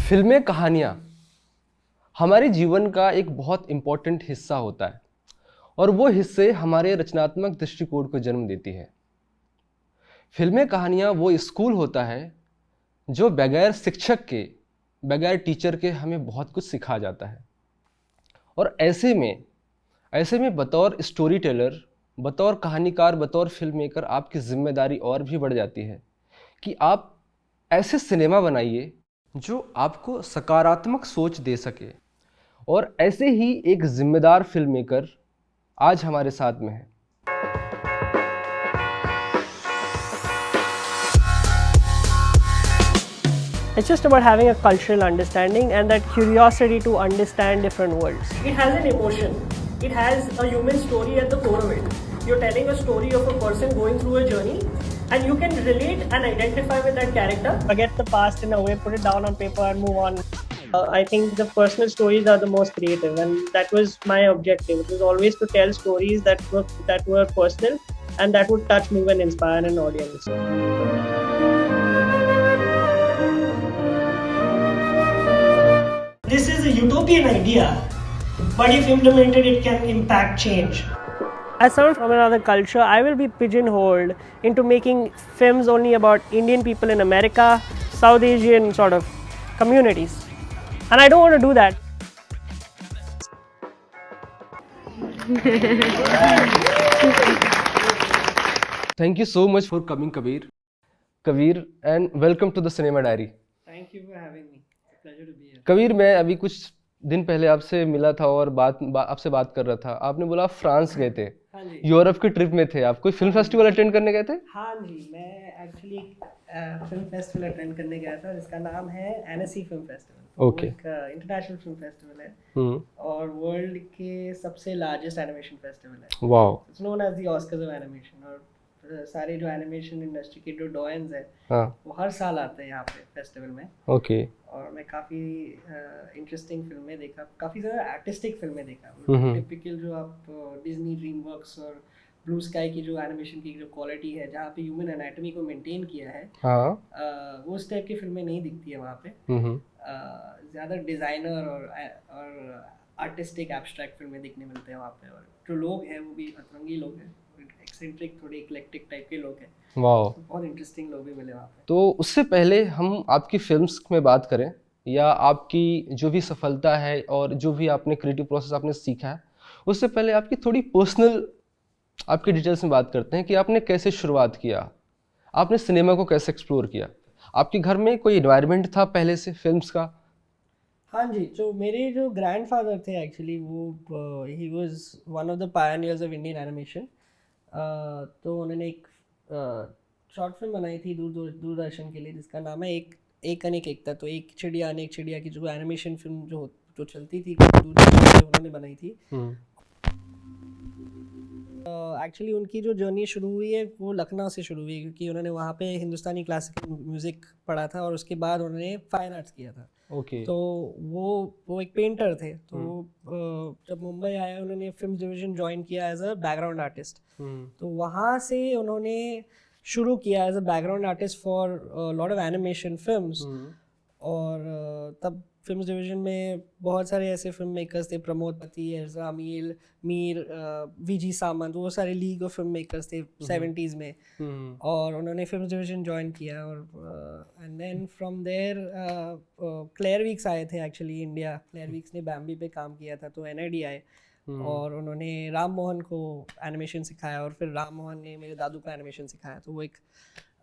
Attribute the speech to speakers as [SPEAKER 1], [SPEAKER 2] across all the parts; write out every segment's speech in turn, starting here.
[SPEAKER 1] फिल्में कहानियाँ हमारे जीवन का एक बहुत इम्पोर्टेंट हिस्सा होता है और वो हिस्से हमारे रचनात्मक दृष्टिकोण को जन्म देती है। फिल्में कहानियाँ वो स्कूल होता है जो बगैर शिक्षक के, बगैर टीचर के हमें बहुत कुछ सिखा जाता है। और ऐसे में बतौर स्टोरी टेलर, बतौर कहानीकार, बतौर फिल्म मेकर आपकी जिम्मेदारी और भी बढ़ जाती है कि आप ऐसे सिनेमा बनाइए जो आपको सकारात्मक सोच दे सके। और ऐसे ही एक जिम्मेदार फिल्म मेकर आज हमारे साथ में है।
[SPEAKER 2] It's just about having a cultural understanding and that curiosity to understand different worlds.
[SPEAKER 3] It has an emotion. It has a human story at the core of it. You're telling a story of a person going through a journey and you can relate and identify with that character.
[SPEAKER 2] Forget the past in a way, put it down on paper and move on. I think the personal stories are the most creative, and that was my objective. It was always to tell stories that were personal and that would touch, move and inspire an audience.
[SPEAKER 3] This is a utopian idea, but if implemented, it can impact change.
[SPEAKER 2] As someone from another culture, I will be pigeonholed into making films only about Indian people in America, South Asian sort of communities. And I don't want to do that.
[SPEAKER 1] Thank you so much for coming, Kabir, and welcome to the Cinema Diary.
[SPEAKER 3] Thank you for having me. Pleasure to be here.
[SPEAKER 1] Kabir, मैं अभी कुछ दिन पहले आपसे मिला था और आपसे बात कर रहा था। आपने बोला आप फ्रांस गए थे,
[SPEAKER 3] हाँ जी।
[SPEAKER 1] यूरोप की ट्रिप में थे। आप कोई फिल्म फेस्टिवल अटेंड करने गए थे?
[SPEAKER 3] हाँ जी, मैं एक्चुअली फिल्म फेस्टिवल अटेंड करने गया था जिसका नाम है एनएससी फिल्म फेस्टिवल।
[SPEAKER 1] ओके।
[SPEAKER 3] एक इंटरनेशनल फिल्म फेस्टिवल है और वर्ल्ड के सबसे लार्जेस्ट एनिमेशन फेस्टिवल है।
[SPEAKER 1] Wow.
[SPEAKER 3] It's known as the Oscars of animation. और सारे जो एनिमेशन इंडस्ट्री के जो डॉयंस हैं वो हर साल आते हैं यहाँ पे फेस्टिवल में।
[SPEAKER 1] ओके।
[SPEAKER 3] और मैं काफ़ी इंटरेस्टिंग फिल्में देखा, काफ़ी ज़्यादा आर्टिस्टिक फिल्में देखा। टिपिकल जो आप डिज्नी, ड्रीम वर्क्स और ब्लू स्काई की जो एनिमेशन की जो क्वालिटी है, जहाँ पे ह्यूमन एनाटॉमी को मेंटेन किया है, वो उस टाइप की फिल्में नहीं दिखती है वहाँ पे। ज़्यादा डिज़ाइनर और आर्टिस्टिक एब्स्ट्रैक्ट फिल्में देखने मिलते हैं वहाँ पे। और जो लोग हैं वो भी अतरंगी लोग हैं, एक्सेंट्रिक, थोड़े इक्लेक्टिक टाइप के लोग हैं।
[SPEAKER 1] वाओ।
[SPEAKER 3] बहुत इंटरेस्टिंग लोग भी मिले वहाँ पे।
[SPEAKER 1] तो उससे पहले हम आपकी फिल्म्स में बात करें या आपकी जो भी सफलता है और जो भी आपने क्रिएटिव प्रोसेस आपने सीखा है, उससे पहले आपकी थोड़ी पर्सनल आपकी डिटेल्स में बात करते हैं कि आपने कैसे शुरुआत किया, आपने सिनेमा को कैसे एक्सप्लोर किया। आपके घर में कोई एनवायरनमेंट था पहले से फिल्म्स का?
[SPEAKER 3] हाँ जी, तो मेरे जो ग्रैंडफादर थे एक्चुअली वो he was one of the pioneers of Indian animation. तो उन्होंने एक शॉर्ट फिल्म बनाई थी दूरदर्शन के लिए जिसका नाम है एक अनेक एकता। तो एक चिड़िया अनेक चिड़िया की जो एनिमेशन फिल्म जो चलती थी दूरदर्शन पे उन्होंने बनाई थी। एक्चुअली उनकी जो जर्नी शुरू हुई है वो लखनऊ से शुरू हुई, क्योंकि उन्होंने वहाँ पे हिंदुस्तानी क्लासिकल म्यूज़िक पढ़ा था और उसके बाद उन्होंने फाइन आर्ट्स किया था।
[SPEAKER 1] ओके।
[SPEAKER 3] तो वो एक पेंटर थे। तो जब मुंबई आया उन्होंने फिल्म डिवीज़न ज्वाइन किया एज अ बैकग्राउंड आर्टिस्ट। तो वहाँ से उन्होंने शुरू किया as a background artist for lot of animation films. और तब फिल्म डिवीज़न में बहुत सारे ऐसे फिल्म मेकर्स थे, प्रमोद पति, एर्जा मीर, वीजी सामंत, वो सारे लीग ऑफ फिल्म मेकर्स थे 70s में। और उन्होंने फिल्म डिवीज़न ज्वाइन किया और and then from there Clair Weeks आए थे एक्चुअली इंडिया। क्लेयर वीक्स ने बैम्बी पे काम किया था, तो एनआईडी आए और उन्होंने राम मोहन को एनिमेशन सिखाया और फिर राम मोहन ने मेरे दादू को एनिमेशन सिखाया। तो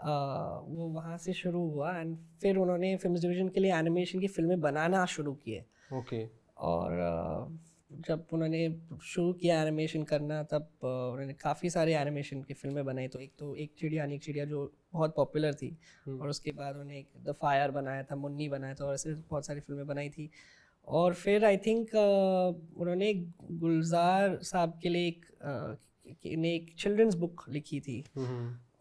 [SPEAKER 3] वो वहाँ से शुरू हुआ एंड फिर उन्होंने फिल्म डिवीज़न के लिए एनिमेशन की फिल्में बनाना शुरू किए।
[SPEAKER 1] ओके।
[SPEAKER 3] और जब उन्होंने शुरू किया एनिमेशन करना तब उन्होंने काफ़ी सारे एनिमेशन की फिल्में बनाई। तो एक चिड़िया अनेक चिड़िया जो बहुत पॉपुलर थी, और उसके बाद उन्होंने एक द फायर बनाया था, मुन्नी बनाया था, और ऐसे बहुत सारी फिल्में बनाई थी। और फिर आई थिंक उन्होंने गुलजार साहब के लिए एक चिल्ड्रंस बुक लिखी थी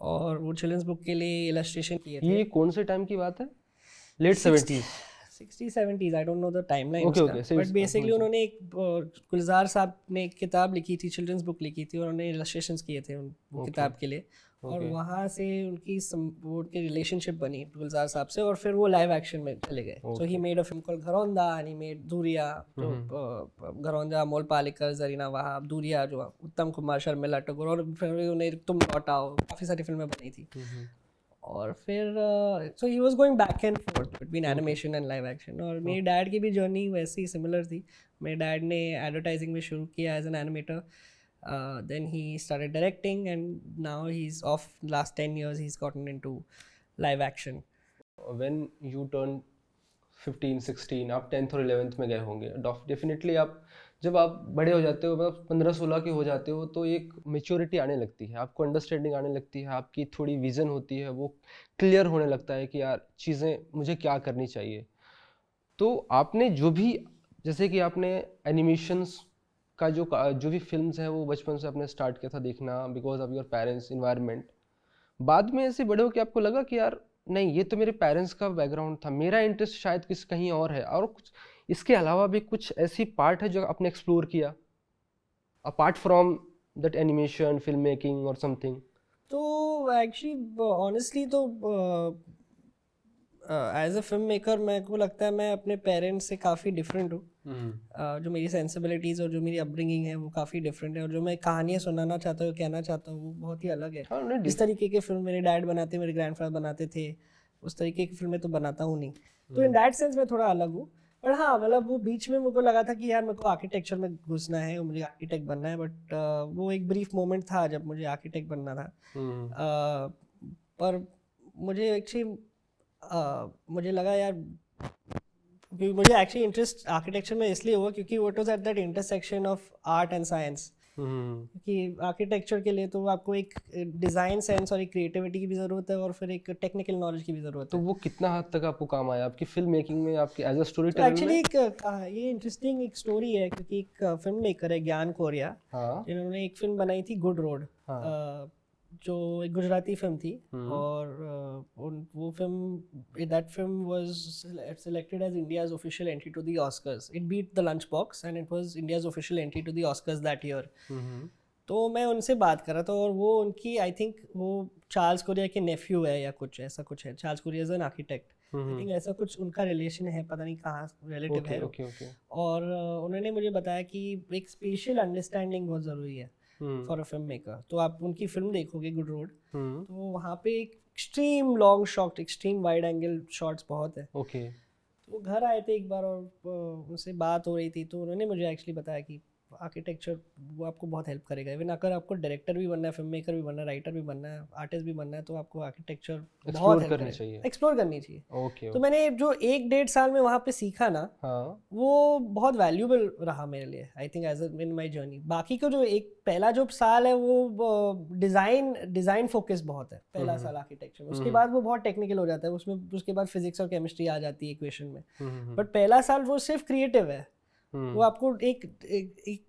[SPEAKER 3] और वो चिल्ड्रंस बुक के लिए इलस्ट्रेशन किए थे।
[SPEAKER 1] ये कौन से टाइम की बात है? Late 70s?
[SPEAKER 3] 60s 70s, I don't know the timeline
[SPEAKER 1] Okay,
[SPEAKER 3] उसका,
[SPEAKER 1] okay, so
[SPEAKER 3] but
[SPEAKER 1] it's-
[SPEAKER 3] basically
[SPEAKER 1] हाँ जी।
[SPEAKER 3] उन्होंने एक गुलजार साहब ने एक किताब लिखी थी, चिल्ड्रंस बुक लिखी थी, उन्होंने इलस्ट्रेशंस किए थे वो
[SPEAKER 1] Okay,
[SPEAKER 3] किताब के लिए, और
[SPEAKER 1] okay.
[SPEAKER 3] वहाँ से वो उनकी रिलेशनशिप बनी गुलजार साहब से, और फिर वो लाइव एक्शन में चले गए. So he made a film called Gharaonda and he made Dooriyan, जो घरौंदा अमोल पालेकर, जरीना वहाब, दूरिया जो उत्तम कुमार, शर्मिला टैगोर, और फिर उन्हें तुम लौट आओ, काफ़ी सारी फिल्में बनी थी. और फिर so he was going back and forth between animation and live action. और मेरे डैड की भी जर्नी वैसे ही सिमिलर थी. मेरे डैड ने एडवर्टाइजिंग में शुरू किया as an animator, then he started directing, and now he's off. Last 10 years he's gotten into live action.
[SPEAKER 1] When you turn 15 16 आप 10th और 11th में गए होंगे, डेफिनेटली आप जब आप बड़े हो जाते हो, मतलब 15-16 के हो जाते हो, तो एक मेच्योरिटी आने लगती है, आपको अंडरस्टैंडिंग आने लगती है, आपकी थोड़ी विज़न होती है, वो क्लियर होने लगता है कि यार चीज़ें मुझे क्या करनी चाहिए. तो आपने जो भी, जैसे कि आपने एनिमेशंस का जो भी फिल्म्स हैं वो बचपन से आपने स्टार्ट किया था देखना because of your parents environment, बाद में ऐसे बड़े हो कि आपको लगा कि यार नहीं, ये तो मेरे पेरेंट्स का बैकग्राउंड था, मेरा इंटरेस्ट शायद किसी कहीं और है, और कुछ इसके अलावा भी कुछ ऐसी पार्ट है जो आपने एक्सप्लोर किया apart from that animation, film making और समथिंग?
[SPEAKER 3] तो एक्चुअली ऑनेस्टली तो एज अ फिल्म मेकर मेरे को लगता है मैं अपने पेरेंट्स से काफ़ी डिफरेंट हूँ. जो मेरी सेंसिबिलिटीज़ और जो मेरी अपब्रिंगिंग है वो काफ़ी डिफरेंट है, और जो मैं कहानियाँ सुनाना चाहता हूँ, कहना चाहता हूँ, वो बहुत ही अलग है.
[SPEAKER 1] हाँ, नहीं,
[SPEAKER 3] जिस तरीके के फिल्म मेरे डैड बनाते, मेरे ग्रैंडफादर बनाते थे, उस तरीके की फिल्में तो बनाता हूँ नहीं. तो इन दैट सेंस मैं थोड़ा अलग हूँ. पर हाँ, मतलब वो बीच में मुझको लगा था कि यार मेरे को आर्किटेक्चर में घुसना है और मुझे आर्किटेक्ट बनना है, बट वो एक ब्रीफ मोमेंट था जब मुझे आर्किटेक्ट बनना था. पर मुझे एक्चुअली मुझे लगा यार, क्योंकि मुझे एक्चुअली इंटरेस्ट आर्किटेक्चर में इसलिए हुआ क्योंकि वो was at that intersection of art and science. कि आर्किटेक्चर के लिए तो आपको एक डिज़ाइन सेंस और एक क्रिएटिविटी की भी ज़रूरत है, और फिर एक टेक्निकल नॉलेज की भी ज़रूरत
[SPEAKER 1] तो
[SPEAKER 3] है.
[SPEAKER 1] वो कितना हद तक आपको काम आया आपकी फिल्म मेकिंग में, आपकी एज अ स्टोरी
[SPEAKER 3] तो
[SPEAKER 1] टेलर
[SPEAKER 3] एक्चुअली
[SPEAKER 1] में?
[SPEAKER 3] ये इंटरेस्टिंग एक स्टोरी है, क्योंकि एक फिल्म मेकर है ज्ञान कोरिया,
[SPEAKER 1] हाँ,
[SPEAKER 3] जिन्होंने एक फिल्म बनाई थी गुड रोड,
[SPEAKER 1] हाँ.
[SPEAKER 3] जो एक गुजराती फिल्म थी. और वो film, that film was selected as India's official entry to the Oscars. It beat the Lunchbox and it was India's official entry to the Oscars that year. तो मैं उनसे बात कर रहा था, और वो उनकी, आई थिंक वो चार्ल्स कोरिया के नेफ्यू है या कुछ ऐसा कुछ है. Charles Korea is an architect, I think ऐसा कुछ उनका रिलेशन है, पता नहीं कहाँ रिलेटिव है.
[SPEAKER 1] ओके.
[SPEAKER 3] और उन्होंने मुझे बताया कि एक स्पेशल अंडरस्टैंडिंग बहुत ज़रूरी है फॉर अ फिल्म मेकर. तो आप उनकी फिल्म देखोगे गुड रोड, तो वहाँ पे एक extreme long shot, extreme wide angle shots बहुत है.
[SPEAKER 1] ओके.
[SPEAKER 3] तो वो घर आए थे एक बार, और उनसे बात हो रही थी, तो उन्होंने मुझे एक्चुअली बताया कि आर्किटेक्चर वो आपको बहुत हेल्प करेगा. इवन अगर आपको डायरेक्टर भी बनना है, फिल्म मेकर भी बनना है, राइटर भी बनना है, आर्टिस्ट भी बनना है, तो आपको आर्किटेक्चर बहुत हेल्प करनी चाहिए, एक्सप्लोर करनी चाहिए.
[SPEAKER 1] ओके.
[SPEAKER 3] तो मैंने जो 1-1.5 साल में वहाँ पे सीखा ना,
[SPEAKER 1] हाँ,
[SPEAKER 3] वो बहुत वैल्यूबल रहा मेरे लिए, I think as in my journey. बाकी का जो एक पहला जो साल है वो डिज़ाइन फोकस बहुत है, पहला साल आर्किटेक्चर में. उसके बाद वो बहुत टेक्निकल हो जाता है उसमें, उसके बाद फिजिक्स और केमिस्ट्री आ जाती है इक्वेशन में. बट पहला साल वो सिर्फ क्रिएटिव है. वो आपको एक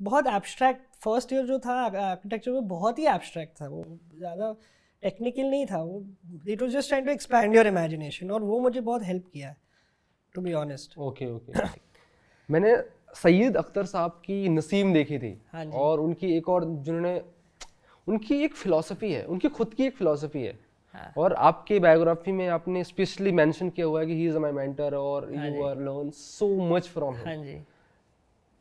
[SPEAKER 3] बहुत एब्स्ट्रैक्ट, फर्स्ट ईयर जो था आर्किटेक्चर में बहुत ही एब्स्ट्रैक्ट था, वो ज़्यादा टेक्निकल नहीं था. वो it was just trying to expand your imagination, और वो मुझे बहुत हेल्प किया है, टू बी ऑनेस्ट.
[SPEAKER 1] ओके. मैंने सैयद अख्तर साहब की नसीम देखी थी.
[SPEAKER 3] हाँ जी.
[SPEAKER 1] और उनकी एक और, जिन्होंने, उनकी एक फिलॉसफी है, उनकी खुद की एक फिलॉसफी है.
[SPEAKER 3] हाँ.
[SPEAKER 1] और आपके बायोग्राफी में आपने स्पेशली मेंशन किया हुआ है कि ही इज माय मेंटर और you are learn so much from him.
[SPEAKER 3] हाँ जी.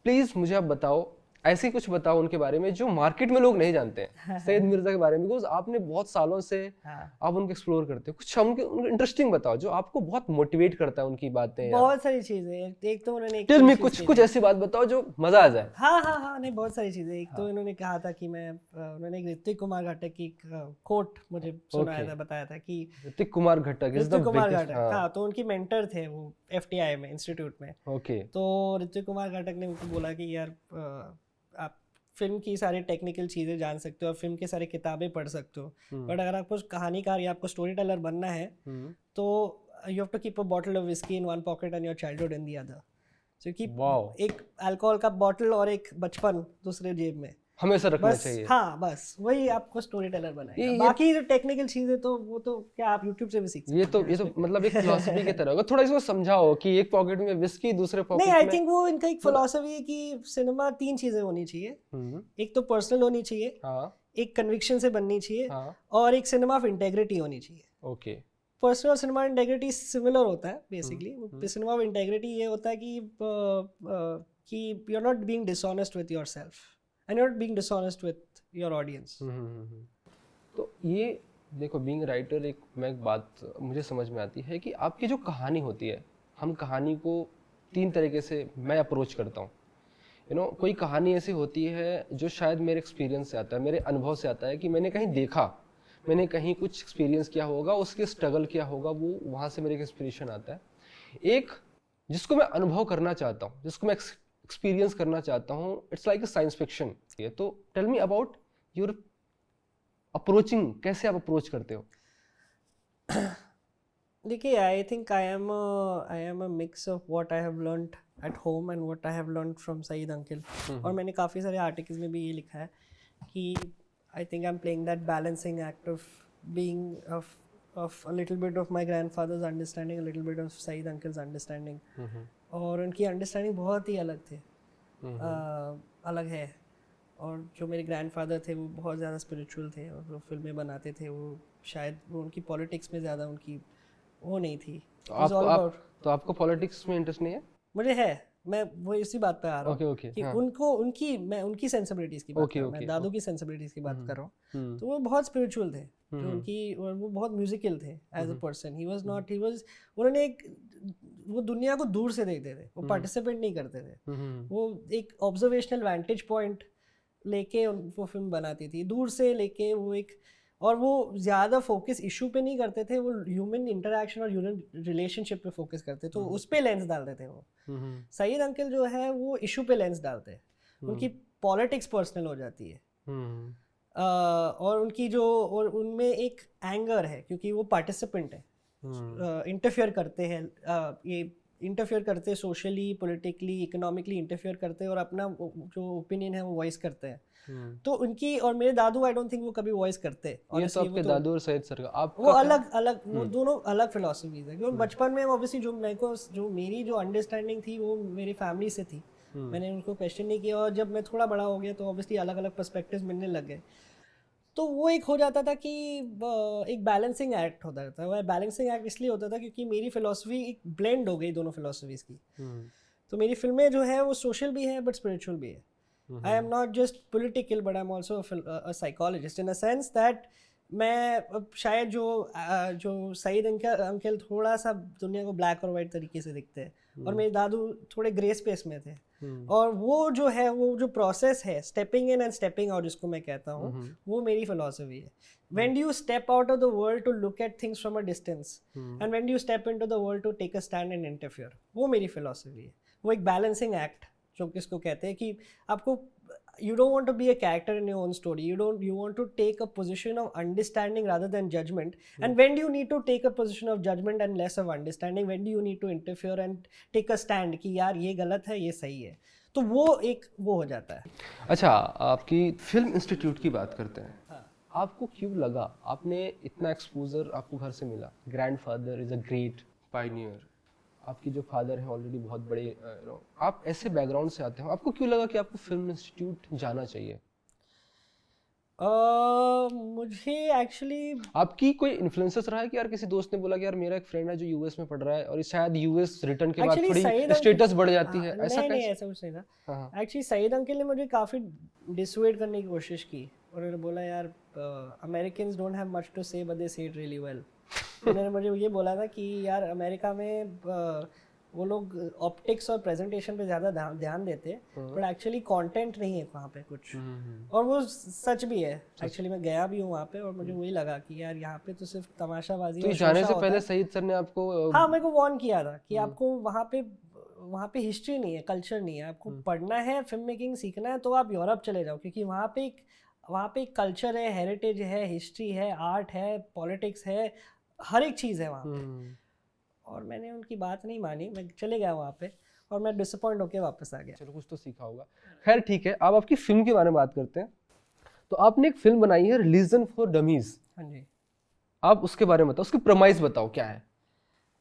[SPEAKER 1] प्लीज मुझे आप बताओ, ऐसे ही कुछ बताओ उनके बारे में जो मार्केट में लोग नहीं जानते हैं, सैयद मिर्जा के बारे में, बिकॉज आपने बहुत सालों से आप उनको एक्सप्लोर करते हो. कुछ उनके इंटरेस्टिंग बताओ जो आपको बहुत मोटिवेट करता है उनकी बातें.
[SPEAKER 3] बहुत सारी चीजें. एक तो उन्होंने
[SPEAKER 1] टेल मी कुछ ऐसी बात बताओ जो मजा आ जाए.
[SPEAKER 3] हाँ, नहीं, बहुत सारी चीजें. एक तो इन्होंने कहा था कि उन्होंने एक ऋतिक कुमार घटक की कोट मुझे सुनाया था, बताया था कि
[SPEAKER 1] ऋतिक कुमार घटक इज द बिगेस्ट.
[SPEAKER 3] हाँ, तो उनकी मेंटर थे वो FTI में, इंस्टीट्यूट में.
[SPEAKER 1] ओके.
[SPEAKER 3] तो ऋतिक कुमार घटक ने मुझको बोला कि यार आप फिल्म की सारी टेक्निकल चीज़ें जान सकते हो और फिल्म के सारी किताबें पढ़ सकते हो, बट अगर आपको कहानीकार या आपको स्टोरी टेलर बनना है तो you have to keep a bottle of whisky in one pocket and your childhood in the other. क्योंकि एक अल्कोहल का बॉटल और एक बचपन दूसरे जेब में.
[SPEAKER 1] हमेशा रखना
[SPEAKER 3] बस
[SPEAKER 1] चाहिए।
[SPEAKER 3] हाँ, बस वही आपको स्टोरी टेलर बनाएगा।
[SPEAKER 1] ये-
[SPEAKER 3] बाकी जो टेक्निकल चीजें तो वो तो क्या आप यूट्यूब से भी सीख सकते
[SPEAKER 1] ये तो
[SPEAKER 3] हैं।
[SPEAKER 1] मतलब एक फिलॉसफी की तरह होगा। थोड़ा इसको समझाओ कि एक पॉकेट में विस्की, दूसरे
[SPEAKER 3] नहीं,
[SPEAKER 1] पॉकेट
[SPEAKER 3] आई
[SPEAKER 1] में
[SPEAKER 3] थिंक वो इनका एक फिलॉसफी है कि सिनेमा 3 चीजें होनी चाहिए। एक तो पर्सनल होनी चाहिए,
[SPEAKER 1] हाँ
[SPEAKER 3] एक कन्विक्शन से बननी चाहिए,
[SPEAKER 1] हाँ
[SPEAKER 3] और एक सिनेमा ऑफ इंटेग्रिटी होनी चाहिए।
[SPEAKER 1] Okay
[SPEAKER 3] personal cinema integrity similar होता है बेसिकली। सिनेमा ऑफ इंटेग्रिटी ये होता है कि you are not being dishonest with yourself and you are not being dishonest with your audience.
[SPEAKER 1] तो ये देखो, बीइंग राइटर मैं एक बात मुझे समझ में आती है कि आपकी जो कहानी होती है, हम कहानी को 3 तरीके से मैं अप्रोच करता हूँ। कोई कहानी ऐसी होती है जो शायद मेरे एक्सपीरियंस से आता है, मेरे अनुभव से आता है कि मैंने कहीं देखा, मैंने कहीं कुछ एक्सपीरियंस किया होगा, उसके स्ट्रगल किया होगा, वो वहाँ से मेरे इंस्पिरेशन आता है। एक जिसको मैं अनुभव करना चाहता हूँ, जिसको मैं एक्सपीरियंस करना चाहता हूँ, it's like a science fiction. तो tell me about your approaching, कैसे आप अप्रोच करते हो?
[SPEAKER 3] देखिए, I think I am a mix of what I have learned at home and what I have learned from Saeed uncle. और मैंने काफ़ी सारे आर्टिकल्स में भी ये लिखा है कि I think I am playing that balancing act of being of a little bit of my grandfather's understanding, a little bit of Saeed uncle's understanding. और उनकी अंडरस्टैंडिंग बहुत ही अलग थे, अलग है। और जो मेरे ग्रैंडफादर थे वो बहुत ज़्यादा स्पिरिचुअल थे, और जो फिल्में बनाते थे वो शायद वो उनकी पॉलिटिक्स में ज़्यादा उनकी वो नहीं थी।
[SPEAKER 1] तो आपको पॉलिटिक्स में इंटरेस्ट नहीं है?
[SPEAKER 3] मुझे है, मैं वो इसी बात पे आ रहा हूँ
[SPEAKER 1] ओके
[SPEAKER 3] कि
[SPEAKER 1] हाँ।
[SPEAKER 3] मैं उनकी सेंसिबिलिटीज़ की बात कर रहा हूँ, मैं दादू की सेंसिबिलिटीज़ की बात कर रहा हूँ। तो वो बहुत स्पिरिचुअल थे, जो उनकी, और वो बहुत म्यूजिकल थे as a person. He was उन्होंने वो दुनिया को दूर से देखते थे, वो पार्टिसिपेट नहीं करते थे। वो एक ऑब्जर्वेशनल वैंटेज पॉइंट लेके वो फिल्म बनाती थी, दूर से लेके। और वो ज़्यादा फोकस इशू पे नहीं करते थे, वो ह्यूमन इंटरेक्शन और ह्यूमन रिलेशनशिप पे फोकस करते, तो उस पे लेंस डालते थे वो। सईद अंकल जो है वो इशू पे लेंस डालते हैं, उनकी पॉलिटिक्स पर्सनल हो जाती है। और उनमें एक एंगर है क्योंकि वो पार्टिसिपेंट है, इंटरफेयर करते हैं, ये इंटरफेयर करते हैं सोशली, पॉलिटिकली, इकोनॉमिकली इंटरफेयर करते हैं, और अपना जो ओपिनियन है वो वॉइस करते हैं। तो उनकी और मेरे दादू, आई डोंट थिंक वो कभी वॉइस करते।
[SPEAKER 1] ये तो आपके दादू और सईद सर का, आपका
[SPEAKER 3] वो अलग वो दोनों अलग फिलोसफीज है। क्योंकि बचपन में ऑब्वियसली जो मेरी जो अंडरस्टैंडिंग थी वो मेरी फैमिली से थी, मैंने उनको क्वेश्चन नहीं किया। और जब मैं थोड़ा बड़ा हो गया तो ऑब्वियसली अलग अलग पर्सपेक्टिव्स मिलने लग गए। तो वो एक हो जाता था कि एक बैलेंसिंग एक्ट होता था। वो बैलेंसिंग एक्ट इसलिए होता था क्योंकि मेरी फिलोसफी एक ब्लेंड हो गई दोनों फिलोसफीज की। तो मेरी फिल्में जो है वो सोशल भी है बट स्पिरिचुअल भी है। I am not just political but I am also a psychologist, in a sense that मैं शायद जो सईद अंकल थोड़ा सा दुनिया को ब्लैक और वाइट तरीके से दिखते हैं, और मेरे दादू थोड़े ग्रे स्पेस में थे। और वो जो है, वो जो प्रोसेस है stepping in and stepping out, जिसको मैं कहता हूँ, वो मेरी फिलॉसफी है। When do you step out of the world to look at things from a distance, and when do you step into the world to take a stand and interfere, वो मेरी philosophy है। वो एक balancing act जो किसको कहते हैं कि आपको you don't want to be a character in your own story, you want to take a position of understanding rather than judgment. And when do you need to take a position of judgment and less of understanding, when do you need to interfere and take a stand कि यार ये गलत है ये सही है, तो वो हो जाता है।
[SPEAKER 1] अच्छा, आपकी फिल्म इंस्टीट्यूट की बात करते हैं। हाँ। आपको क्यों लगा, आपने इतना एक्सपोजर आपको घर से मिला, grandfather is a great Pioneer, आपकी जो फादर है ऑलरेडी बहुत बड़े, आप ऐसे बैकग्राउंड से आते हो, आपको क्यों लगा कि आपको फिल्म इंस्टीट्यूट जाना चाहिए?
[SPEAKER 3] मुझे एक्चुअली
[SPEAKER 1] आपकी कोई इन्फ्लुएंसर्स रहा है कि यार किसी दोस्त ने बोला कि यार मेरा एक फ्रेंड है जो यूएस में पढ़ रहा है और शायद यूएस रिटर्न के बाद थोड़ी स्टेटस बढ़ जाती है, ऐसा
[SPEAKER 3] नहीं ऐसा कुछ नहीं था। एक्चुअली सईद अंकल ने मुझे काफ़ी डिसुएड करने की कोशिश की, और उन्होंने बोला यार Americans don't have much to say but they say it really well. उन्होंने मुझे ये बोला था कि यार अमेरिका में वो लोग ऑप्टिक्स और प्रेजेंटेशन पे ज़्यादा ध्यान देते हैं, बट एक्चुअली कंटेंट नहीं है वहाँ पे कुछ। और वो सच भी है। एक्चुअली मैं गया भी हूँ वहाँ पे, और मुझे वही लगा कि यार यहाँ पे तो सिर्फ तमाशाबाजी।
[SPEAKER 1] तो जाने से पहले सईद सर ने आपको
[SPEAKER 3] हाँ मेरे को वार्न किया था कि आपको वहाँ पे हिस्ट्री नहीं है, कल्चर नहीं है, आपको पढ़ना है, फिल्म मेकिंग सीखना है तो आप यूरोप चले जाओ, क्योंकि वहाँ पे एक कल्चर है, हेरिटेज है, हिस्ट्री है, आर्ट है, पॉलिटिक्स है, हर एक चीज़ है वहाँ पे। और मैंने उनकी बात नहीं मानी, मैं चले गया वहाँ पे। और मैं डिसअपॉइंट होके वापस आ गया।
[SPEAKER 1] चलो कुछ तो सीखा होगा। खैर ठीक है, अब आपकी फिल्म के बारे में बात करते हैं। तो आपने एक फिल्म बनाई है रिलीजन फॉर डमीज,
[SPEAKER 3] हाँ जी।
[SPEAKER 1] आप उसके बारे में बताओ, उसकी प्रमाइस बताओ क्या है।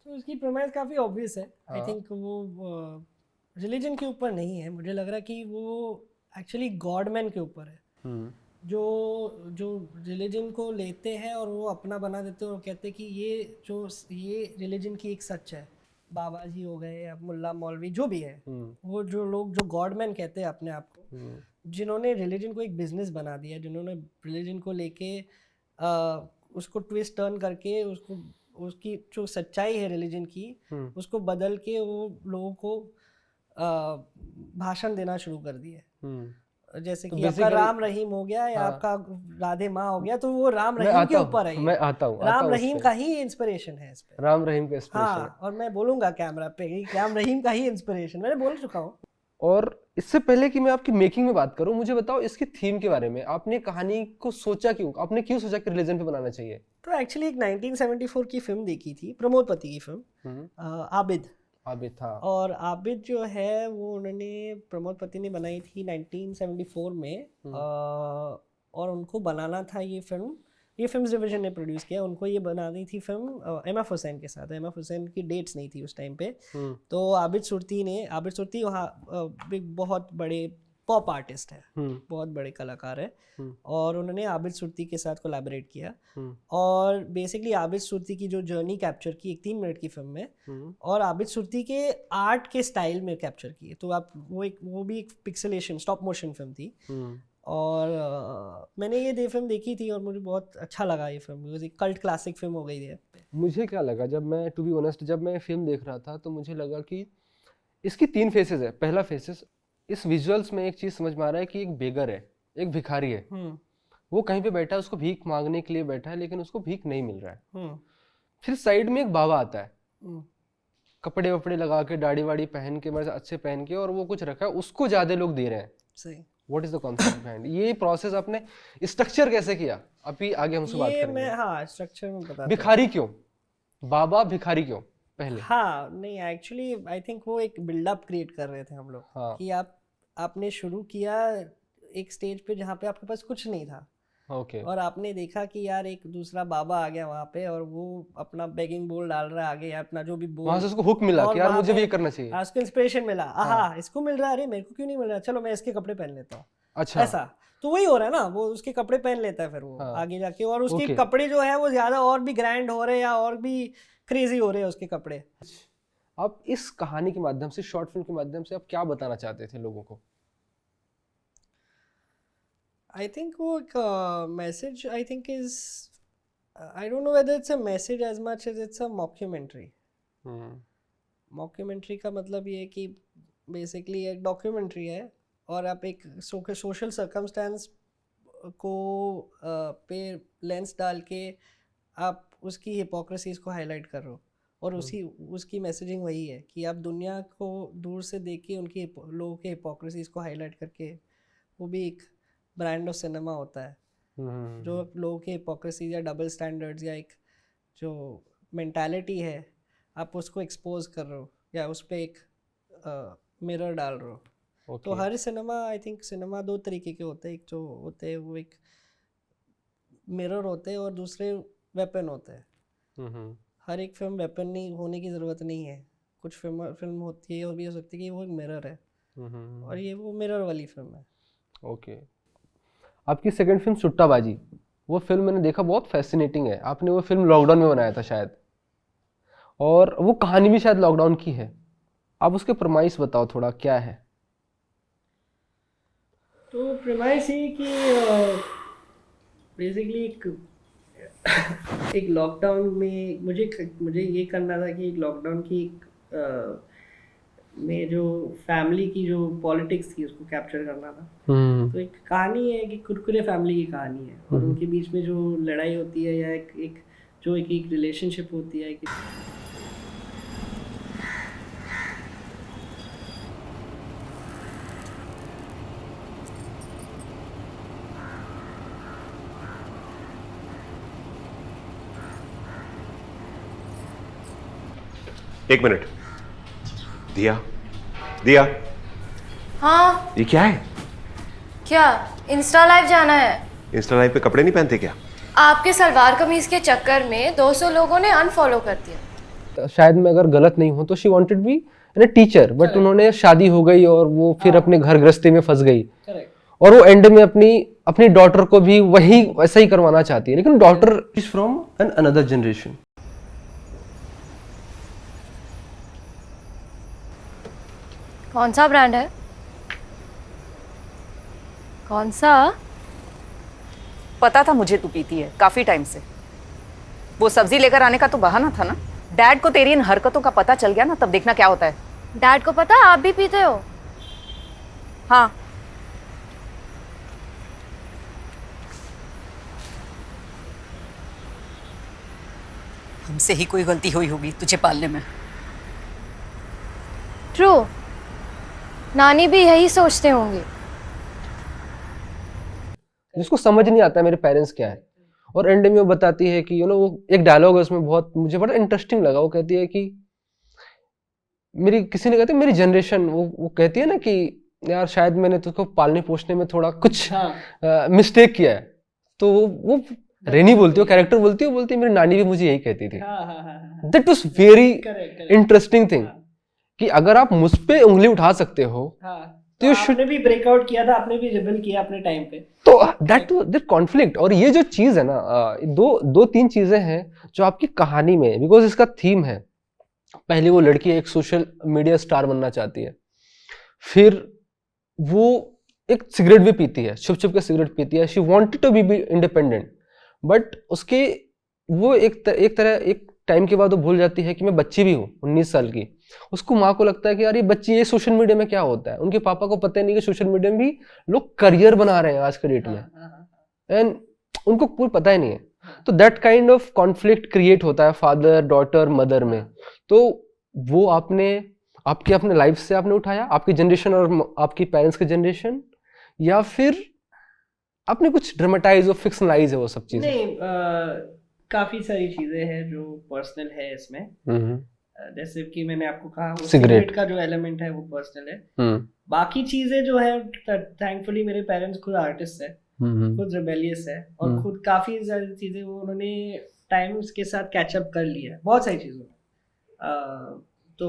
[SPEAKER 3] तो उसकी प्रेमाइज काफ़ी ऑब्वियस है। आई थिंक वो रिलीजन के ऊपर नहीं है, मुझे लग रहा है कि वो एक्चुअली गॉडमैन के ऊपर है। जो जो रिलीजन को लेते हैं और वो अपना बना देते हैं और कहते हैं कि ये रिलीजन की एक सच है। बाबा जी हो गए या मुल्ला मौलवी जो भी है, वो जो लोग जो गॉडमैन कहते हैं अपने आप को, जिन्होंने रिलीजन को एक बिजनेस बना दिया, जिन्होंने रिलीजन को लेके उसको ट्विस्ट टर्न करके उसकी जो सच्चाई है रिलीजन की उसको बदल के वो लोगों को भाषण देना शुरू कर दिया। जैसे कि आपका राम रहीम हो गया या आपका राधे माँ हो गया, तो वो राम रहीम के ऊपर है।
[SPEAKER 1] मैं आता हूँ
[SPEAKER 3] राम रहीम का ही इंस्पिरेशन है इस पे।
[SPEAKER 1] राम रहीम का इंस्पिरेशन।
[SPEAKER 3] हाँ, और मैं बोलूंगा कैमरा पे राम रहीम का ही इंस्पिरेशन, मैंने बोल चुका हूँ।
[SPEAKER 1] और इससे पहले कि मैं आपकी मेकिंग में बात करूं, मुझे बताओ इसकी थीम के बारे में। आपने कहानी को सोचा क्यों, आपने क्यों सोचा कि रिलीजन पे बनाना चाहिए?
[SPEAKER 3] तो एक्चुअली एक 1974 की फिल्म देखी थी, प्रमोद पति की फिल्म आबिद
[SPEAKER 1] था।
[SPEAKER 3] और आबिद जो है वो उन्होंने प्रमोद पति ने बनाई थी 1974 में। और उनको बनाना था ये फिल्म्स डिवीजन ने प्रोड्यूस किया, उनको ये बनानी थी फिल्म एम एफ हुसैन के साथ। एम एफ हुसैन की डेट्स नहीं थी उस टाइम पे, तो आबिद सुरती वहाँ बहुत बड़े पॉप आर्टिस्ट है, बहुत बड़े कलाकार है, और उन्होंने आबिद सुरती के साथ कोलैबोरेट किया और बेसिकली आबिद सुरती की जो जर्नी कैप्चर की एक 3 मिनट की फिल्म में, और आबिद सुरती के आर्ट के स्टाइल में कैप्चर की। तो आप वो भी एक पिक्सेलेशन स्टॉप मोशन फिल्म थी। और मैंने ये फिल्म देखी थी और मुझे बहुत अच्छा लगा ये फिल्म, एक कल्ट क्लासिक फिल्म हो गई है।
[SPEAKER 1] मुझे क्या लगा, जब मैं टू बी ऑनेस्ट जब मैं फिल्म देख रहा था तो मुझे लगा कि इसकी 3 फेसेस है। पहला फेसेस, इस विजुअल्स में एक चीज समझ में आ रहा है कि एक बेगर है, एक भिखारी है, वो कहीं पे बैठा है, उसको भीख मांगने के लिए बैठा है लेकिन उसको भीख नहीं मिल रहा है। फिर साइड में एक बाबा आता है, कपड़े वपड़े लगा के, दाढ़ी वाड़ी पहन के, मतलब अच्छे पहन के, और वो कुछ रखा है, उसको ज्यादा लोग दे रहे हैं।
[SPEAKER 3] सही।
[SPEAKER 1] What is the concept behind ये प्रोसेस, आपने स्ट्रक्चर कैसे किया? अभी आगे हम उससे बात करेंगे।
[SPEAKER 3] मैं हाँ स्ट्रक्चर में बता।
[SPEAKER 1] भिखारी क्यों, बाबा भिखारी क्यों पहले?
[SPEAKER 3] हाँ नहीं, एक्चुअली आई थिंक वो एक बिल्डअप क्रिएट कर रहे थे हम लोग।
[SPEAKER 1] हाँ।
[SPEAKER 3] कि आपने शुरू किया एक स्टेज पे जहाँ पे आपके पास कुछ नहीं था।
[SPEAKER 1] ओके।
[SPEAKER 3] और आपने देखा कि यार एक दूसरा बाबा आ गया वहाँ पे और वो अपना बेगिंग बोल डाल रहा है आगे, अपना जो भी बोल,
[SPEAKER 1] वहाँ से उसको हुक मिला कि यार मुझे भी ये करना चाहिए।
[SPEAKER 3] उसको इंस्पिरेशन मिला, आहा इसको मिल रहा है, अरे मेरे को क्यों नहीं मिल रहा, चलो मैं इसके कपड़े पहन लेता हूँ।
[SPEAKER 1] अच्छा,
[SPEAKER 3] ऐसा तो वही हो रहा है ना, वो उसके कपड़े पहन लेता है फिर वो आगे जाके, और उसके कपड़े जो है वो ज्यादा और भी ग्रैंड हो रहे हैं या और भी क्रेजी हो रहे हैं उसके कपड़े।
[SPEAKER 1] आप इस कहानी के माध्यम से, शॉर्ट फिल्म के माध्यम से आप क्या बताना चाहते थे लोगों को?
[SPEAKER 3] I think वो एक message I think is I don't know whether it's a message as much as it's a mockumentary. Mockumentary का मतलब ये है कि basically एक documentary है और आप एक social circumstance को पे लेंस डाल के आप उसकी hypocrisies को highlight कर रहे हो, और उसकी मैसेजिंग वही है कि आप दुनिया को दूर से देख के उनकी लोगों के hypocrisies को highlight करके, वो भी एक ब्रांड ऑफ सिनेमा होता है जो लोगों के हिपोक्रेसी या डबल स्टैंडर्ड्स या एक जो मेंटालिटी है आप उसको एक्सपोज कर रहे हो या उस पर एक मिरर डाल रहे हो। तो हर सिनेमा, आई थिंक सिनेमा 2 तरीके के होते हैं, एक जो होते हैं वो एक मिरर होते हैं और दूसरे वेपन होते हैं। हर एक फिल्म वेपन नहीं होने की ज़रूरत नहीं है, कुछ फिल्म होती है और भी हो सकती है कि वो एक मिरर है, और ये वो मिरर वाली फिल्म है।
[SPEAKER 1] ओके। आपकी सेकंड फिल्म सुट्टाबाजी, वो फिल्म मैंने देखा, बहुत फैसिनेटिंग है। आपने वो फिल्म लॉकडाउन में बनाया था शायद, और वो कहानी भी शायद लॉकडाउन की है। आप उसके प्रमाइस बताओ थोड़ा, क्या है?
[SPEAKER 3] तो प्रमाइस ये कि बेसिकली एक लॉकडाउन में मुझे ये करना था कि एक लॉकडाउन की में जो फैमिली की जो पॉलिटिक्स थी उसको कैप्चर करना था। तो एक कहानी है कि कुरकुरे फैमिली की कहानी है, और उनके बीच में जो लड़ाई होती है या एक रिलेशनशिप होती है।
[SPEAKER 4] एक मिनट, दिया दिया,
[SPEAKER 5] हाँ
[SPEAKER 4] ये क्या है?
[SPEAKER 5] क्या इंस्टा लाइव जाना है?
[SPEAKER 4] इंस्टा लाइव पे कपड़े नहीं पहनते क्या?
[SPEAKER 5] आपके सलवार कमीज के चक्कर में 200 लोगों ने अनफॉलो कर दिया।
[SPEAKER 1] शायद मैं अगर गलत नहीं हूँ तो she wanted be an teacher, but उन्होंने शादी हो गई और वो फिर अपने घर गृहस्थी में फंस गई, और वो एंड में अपनी डॉटर को भी वही वैसा ही करवाना चाहती है, लेकिन daughter is from an another generation.
[SPEAKER 5] कौन सा ब्रांड है? कौन सा?
[SPEAKER 6] पता था मुझे तू पीती है काफी टाइम से। वो सब्जी लेकर आने का तो बहाना था ना। डैड को तेरी इन हरकतों का पता चल गया ना, तब देखना क्या होता है।
[SPEAKER 5] डैड को पता आप भी पीते हो?
[SPEAKER 6] हाँ, हमसे ही कोई गलती हुई होगी तुझे पालने में।
[SPEAKER 5] ट्रू, नानी भी यही सोचते होंगे।
[SPEAKER 1] जिसको समझ नहीं आता है मेरे पेरेंट्स क्या है, और एंड में वो बताती है कि वो एक डायलॉग है उसमें, बहुत मुझे बड़ा इंटरेस्टिंग लगा। वो कहती है कि किसी ने कहते मेरी जनरेशन, वो कहती है ना कि यार शायद मैंने तुझको पालने पोषने में थोड़ा कुछ मिस्टेक किया है। तो वो रेनी बोलती है, कैरेक्टर बोलती है मेरी नानी भी मुझे यही कहती थी। That was very interesting thing कि अगर आप मुझ पे उंगली उठा सकते हो
[SPEAKER 3] तो आपने भी ब्रेकआउट किया था, आपने भी रिबेल किया अपने टाइम पे,
[SPEAKER 1] तो दैट कॉन्फ्लिक्ट। और ये जो चीज है ना, दो तीन चीजें हैं जो आपकी कहानी में, बिकॉज इसका थीम है। पहले वो लड़की एक सोशल मीडिया स्टार बनना चाहती है, फिर वो एक सिगरेट भी पीती है, छुप छुप के सिगरेट पीती है। She wanted to be independent, but उसके वो एक टाइम के बाद वो भूल जाती है कि मैं बच्ची भी हूँ, 19 साल की। उसको माँ को लगता है कि यार ये बच्ची, ये सोशल मीडिया में क्या होता है। उनके पापा को पता नहीं कि सोशल मीडिया में भी लोग करियर बना रहे हैं आज के डेट में, एंड उनको कोई पता ही नहीं है। तो that kind of conflict create होता है फादर डॉटर मदर में। तो वो आपके अपने लाइफ से आपने उठाया, आपकी जनरेशन और आपकी पेरेंट्स की जनरेशन, या फिर आपने कुछ ड्रामेटाइज और फिक्शनलाइज है वो सब चीजें?
[SPEAKER 3] नहीं, काफी सारी चीजें हैं जो पर्सनल है इसमें। जैसे कि मैंने आपको कहा वो सिगरेट का जो एलिमेंट है वो पर्सनल है। बाकी चीजें जो है, थैंकफुली मेरे पेरेंट्स खुद आर्टिस्ट है, खुद रिबेलियस है, और खुद काफी सारी चीजें वो उन्होंने टाइम के साथ कैचअप कर लिया है बहुत सारी चीजों में। तो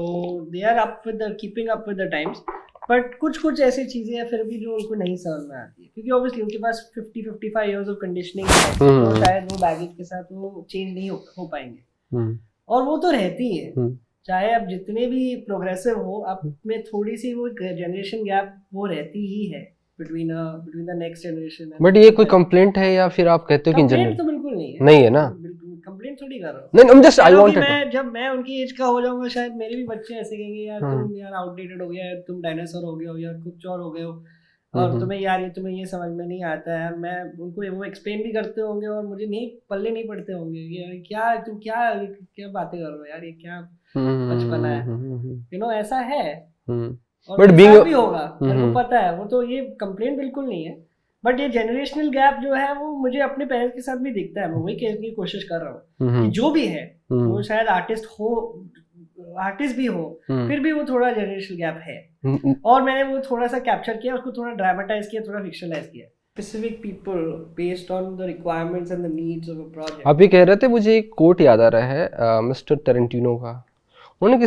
[SPEAKER 3] they are up with keeping up with the times, but कुछ ऐसी चीजें हैं फिर भी जो उनको नहीं समझ में आती है, क्योंकि ऑब्वियसली उनके पास 50-55 इयर्स ऑफ कंडीशनिंग है, तो शायद वो बैगेज के साथ वो चेंज नहीं हो पाएंगे। और वो तो रहती है, चाहे आप जितने भी प्रोग्रेसिव हो, आप में थोड़ी सी वो जनरेशन गैप वो रहती ही है between the next generation.
[SPEAKER 1] But ये कोई कंप्लेंट है या फिर आप कहते हो कि
[SPEAKER 3] कंप्लेंट तो बिल्कुल नहीं है?
[SPEAKER 1] नहीं है ना,
[SPEAKER 3] कंप्लेंट थोड़ी कर रहा हूँ।
[SPEAKER 1] नहीं, जस्ट आई वांटेड,
[SPEAKER 3] मैं जब मैं उनकी एज का हो जाऊंगा शायद मेरे भी बच्चे ऐसे कहेंगे यार तुम यार आउटडेटेड हो गया, तुम डायनासोर हो गए हो या कुछ और हो गए हो, और तुम्हें ये समझ में नहीं आता है। मैं उनको वो एक्सप्लेन भी करते होंगे और मुझे पल्ले नहीं पड़ते होंगे यार क्या तुम क्या बातें कर रहे हो यार, ये क्या बचपना है, ऐसा है। बट भी होगा, मेरे को पता है, वो तो ये कंप्लेंट बिल्कुल नहीं है। बट ये जनरेशनल गैप जो है वो मुझे अपने पेरेंट्स के साथ भी दिखता है। मैं वही कहने की कोशिश कर रहा हूँ कि जो भी है वो शायद आर्टिस्ट भी हो, फिर भी वो थोड़ा जनरेशनल गैप है, और मैंने वो थोड़ा सा कैप्चर किया, उसको थोड़ा ड्रामेटाइज किया, थोड़ा फिक्शनलाइज किया। Specific people based on the requirements and the needs of a project.
[SPEAKER 1] आप ये कह रहे थे, मुझे एक कोट याद आ रहा है मिस्टर टेरेंटिनो का। उन्होंने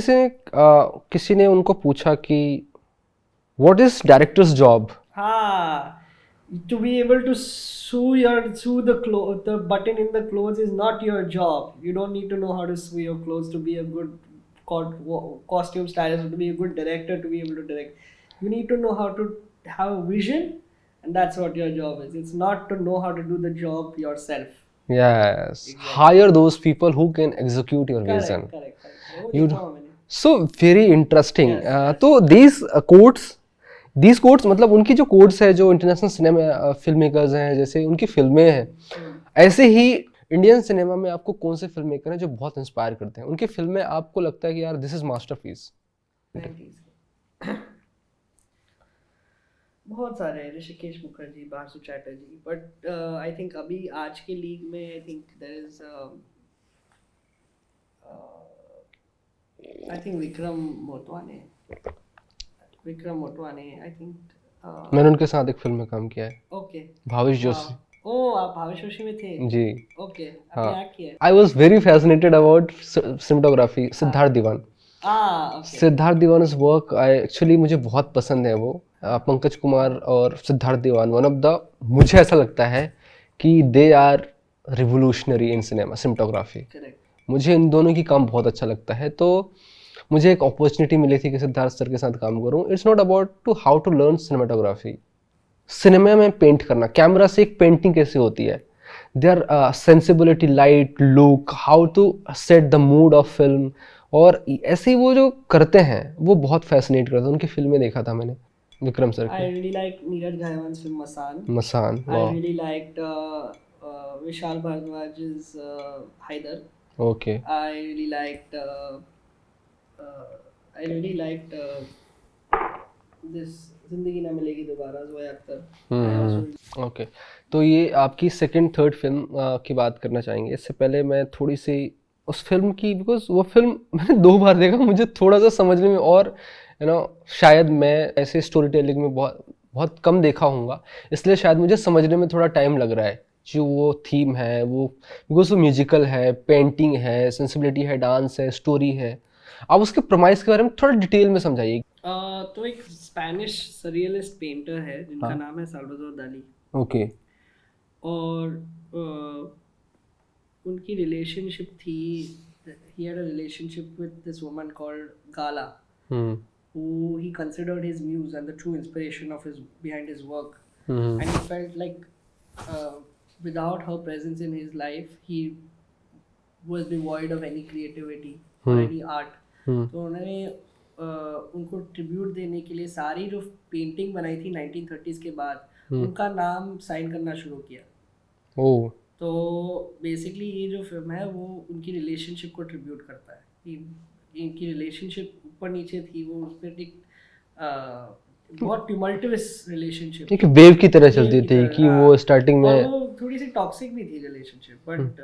[SPEAKER 1] किसी ने उनको पूछा कि व्हाट इज डायरेक्टर्स जॉब?
[SPEAKER 3] हाँ, to be able to sew the button in the clothes is not your job. You don't need to know how to sew your clothes to be a good costume stylist, or to be a good director, to be able to direct. You need to know how to have a vision, and that's what your job is. It's not to know how to do the job yourself.
[SPEAKER 1] Yes, exactly. Hire those people who can execute your vision. Correct. So very interesting.
[SPEAKER 3] Yes.
[SPEAKER 1] तो these quotes मतलब उनकी जो codes है, जो international cinema film makers हैं, जैसे उनकी फिल्में हैं, ऐसे ही इंडियन सिनेमा में आपको कौन से फिल्म मेकर हैं जो बहुत इंस्पायर करते हैं? उनकी फिल्में आपको लगता है कि यार दिस इज मास्टरपीस?
[SPEAKER 3] बहुत सारे हैं, Hrishikesh Mukherjee, Basu Chatterjee, but I think अभी आज के लीग में I think there is I think Vikram Motwane, Vikram Motwane I think.
[SPEAKER 1] मैंने उनके साथ एक फिल्म में काम किया है,
[SPEAKER 3] ओके.
[SPEAKER 1] भावेश जोशी
[SPEAKER 3] ओ आप भावेश जोशी में थे.
[SPEAKER 1] जी.
[SPEAKER 3] ओके.
[SPEAKER 1] हाँ.
[SPEAKER 3] आपने एक्ट किया है.
[SPEAKER 1] I was very fascinated about cinematography. Siddharth Diwan.
[SPEAKER 3] Okay.
[SPEAKER 1] Siddharth Diwan work actually मुझे बहुत पसंद है. वो पंकज कुमार और Siddharth Diwan one of the, मुझे ऐसा लगता है कि they are revolutionary in cinema cinematography.
[SPEAKER 3] Correct.
[SPEAKER 1] मुझे इन दोनों की काम बहुत अच्छा लगता है. तो मुझे एक अपॉर्चुनिटी मिली थी कि सिद्धार्थ सर के साथ काम करूं. It's not about to how to learn cinematography. Cinema में पेंट करना, कैमरा से एक पेंटिंग कैसे होती है, their sensibility, light, look, how to set the mood of film, और ऐसे ही वो जो करते हैं वो बहुत फैसिनेट करता है. उनकी फिल्में देखा था मैंने, विक्रम सर
[SPEAKER 3] I
[SPEAKER 1] की.
[SPEAKER 3] really like Neeraj Ghaywan's film Masan.
[SPEAKER 1] Masaan.
[SPEAKER 3] I really liked Vishal Bhardwaj's Haider.
[SPEAKER 1] Okay.
[SPEAKER 3] I really liked this जिंदगी ना मिलेगी दोबारा, ज़ोया अख्तर.
[SPEAKER 1] ओके. तो ये आपकी सेकंड थर्ड फिल्म की बात करना चाहेंगे. इससे पहले मैं थोड़ी सी उस फिल्म की, बिकॉज वो फिल्म मैंने 2 बार देखा, मुझे थोड़ा सा समझने में, और शायद मैं ऐसे स्टोरी टेलिंग में बहुत बहुत कम देखा होऊंगा, इसलिए शायद मुझे समझने में थोड़ा टाइम लग रहा है. जो वो थीम है वो, बिकॉज वो म्यूजिकल है, पेंटिंग है, सेंसिबिलिटी है, डांस है, स्टोरी है. आप उसके प्रमाइस के बारे में थोड़ा डिटेल में समझाइए.
[SPEAKER 3] तो एक स्पेनिश सरियलिस्ट पेंटर है जिनका नाम है साल्वाडोर दाली.
[SPEAKER 1] ओके.
[SPEAKER 3] और उनकी रिलेशनशिप थी, he had a relationship with this woman called Gala, who he considered his muse and the true inspiration of his behind his work. And he felt like without her presence in his life, he was devoid of any creativity or any art. तो उन्होंने उनको tribute देने के लिए सारी जो painting बनाई थी 1930s के बाद, उनका नाम साइन करना शुरू किया.
[SPEAKER 1] ओह.
[SPEAKER 3] तो बेसिकली ये जो फिल्म है वो उनकी रिलेशनशिप को ट्रिब्यूट करता है. इनकी रिलेशनशिप ऊपर नीचे थी, वो उस पर एक बहुत ट्यूमल्टुअस रिलेशनशिप,
[SPEAKER 1] एक वेव की तरह चलती थी कि वो स्टार्टिंग में,
[SPEAKER 3] और वो थोड़ी सी टॉक्सिक भी थी रिलेशनशिप, बट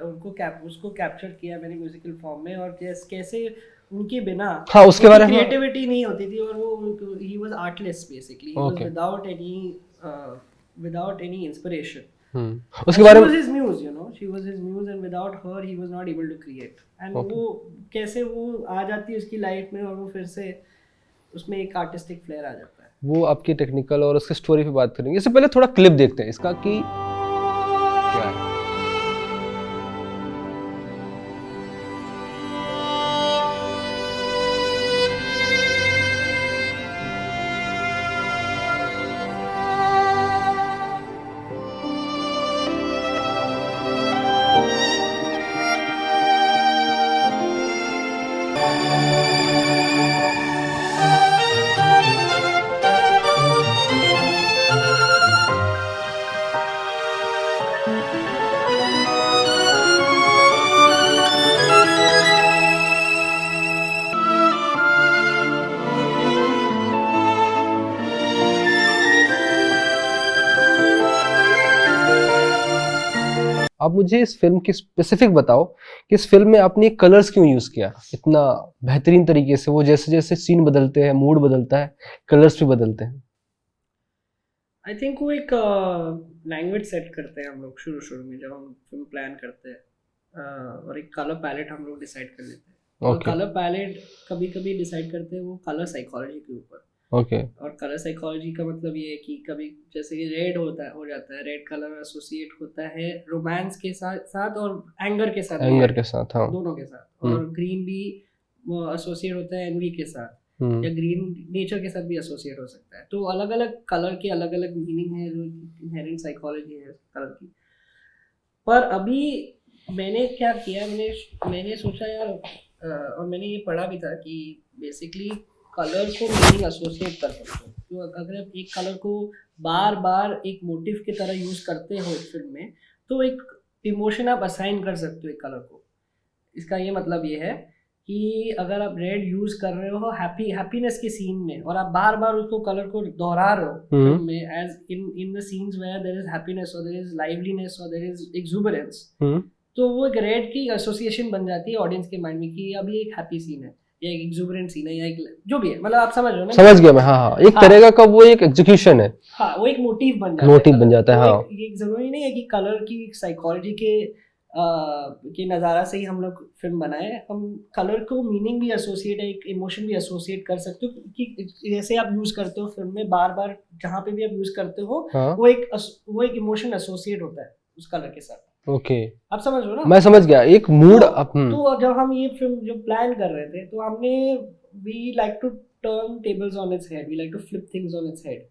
[SPEAKER 3] उसको कैप्चर किया मैंने म्यूजिकल फॉर्म में. और कैसे उनके बिना,
[SPEAKER 1] हाँ, उसके बारे में
[SPEAKER 3] क्रिएटिविटी नहीं होती थी, और वो he was artless basically, he was without any inspiration.
[SPEAKER 1] उसके बारे में,
[SPEAKER 3] she was his muse, you know, she was his muse, and without her he was not able to create. And वो कैसे वो आ जाती है उसकी लाइफ में, और वो फिर से उसमें एक आर्टिस्टिक फ्लेयर आ जाता है.
[SPEAKER 1] वो आपकी टेक्निकल और उसके स्टोरी पे बात करेंगे. इससे पहले थोड़ा क्लिप देखते हैं इसका कि क्या है. आप मुझे इस फिल्म की स्पेसिफिक बताओ कि इस फिल्म में आपने कलर्स क्यों यूज किया इतना बेहतरीन तरीके से. वो जैसे जैसे सीन बदलते हैं, मूड बदलता है, कलर्स भी बदलते हैं.
[SPEAKER 3] आई थिंक वो एक लैंग्वेज सेट करते हैं हम लोग शुरू में जब हम फिल्म प्लान करते हैं, और एक कलर पैलेट हम लोग डिसाइड कर लेते हैं. और कलर पैलेट कभी कभी डिसाइड करते हैं वो कलर साइकोलॉजी के ऊपर.
[SPEAKER 1] ओके.
[SPEAKER 3] और कलर साइकोलॉजी का मतलब ये है कि कभी जैसे कि रेड हो जाता है, रेड कलर एसोसिएट होता है रोमांस के साथ और एंगर के साथ,
[SPEAKER 1] हाँ,
[SPEAKER 3] दोनों के साथ. और ग्रीन भी एसोसिएट होता है एनवी के साथ, या ग्रीन नेचर के साथ भी एसोसिएट हो सकता है. तो अलग अलग कलर के अलग अलग मीनिंग है, जो इनहेरेंट साइकोलॉजी है कलर की. पर अभी मैंने क्या किया, मैंने सोचा यार, और मैंने ये पढ़ा भी था कि बेसिकली कलर को मीनिंग एसोसिएट कर सकते हो. तो अगर आप एक कलर को बार बार एक मोटिव की तरह यूज करते हो एक फिल्म में, तो एक इमोशन आप असाइन कर सकते हो एक कलर को. इसका ये मतलब ये है कि अगर आप रेड यूज कर रहे हो हैप्पीनेस के सीन में, और आप बार बार उसको कलर को दोहरा रहे हो फिल्म में, as in the scenes where there is happiness और देयर इज लाइवलीनेस और देयर इज एक्सुबरेंस, तो वो एक रेड की एसोसिएशन बन जाती है ऑडियंस के माइंड में कि अभी एक हैप्पी सीन है. या एक एक्सुबरेंट सीन है या एक जो भी है, मतलब आप समझ रहे हो ना।
[SPEAKER 1] समझ गया मैं, हाँ हाँ, एक तरह का वो एक एग्जीक्यूशन है,
[SPEAKER 3] हाँ वो एक मोटिव बन जाता है,
[SPEAKER 1] मोटिव बन जाता है,
[SPEAKER 3] तो
[SPEAKER 1] हाँ।
[SPEAKER 3] ये जरूरी नहीं है कि कलर की साइकोलॉजी के नज़ारा से ही हम लोग फिल्म बनाए, हम कलर को मीनिंग भी एसोसिएट है, एक इमोशन भी एसोसिएट कर सकते हो, कि जैसे आप यूज करते हो फिल्म में बार बार जहाँ पे भी आप यूज करते हो,
[SPEAKER 1] हाँ।
[SPEAKER 3] वो एक इमोशन एसोसिएट होता है उस कलर के साथ।
[SPEAKER 1] ओके,
[SPEAKER 3] आप समझ रहे हो ना।
[SPEAKER 1] मैं समझ गया, एक मूड
[SPEAKER 3] तो जब हम ये फिल्म जो प्लान कर रहे थे, तो हमने we like to turn tables on its head, we like to flip things on its head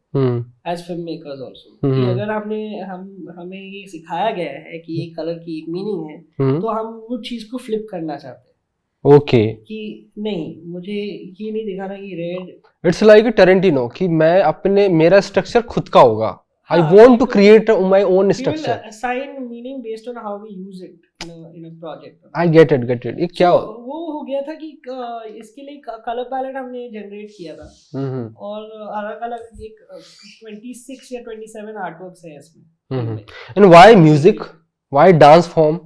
[SPEAKER 3] as filmmakers also, कि अगर हमें ये सिखाया गया है कि ये कलर की एक मीनिंग है, तो हम वो चीज को फ्लिप करना चाहते हैं।
[SPEAKER 1] ओके,
[SPEAKER 3] कि नहीं, मुझे ये नहीं दिखाना कि रेड,
[SPEAKER 1] इट्स लाइक टेरेंटिनो कि मैं अपने, मेरा स्ट्रक्चर खुद का होगा, I want to create my own structure,
[SPEAKER 3] assign meaning based on how we use it in a project.
[SPEAKER 1] I get it. ये क्या
[SPEAKER 3] वो हो गया था कि इसके लिए कलर पैलेट हमने जनरेट किया था, और अलग अलग एक 26 या 27 आर्टवर्क्स है इसमें।
[SPEAKER 1] And why music, why dance form?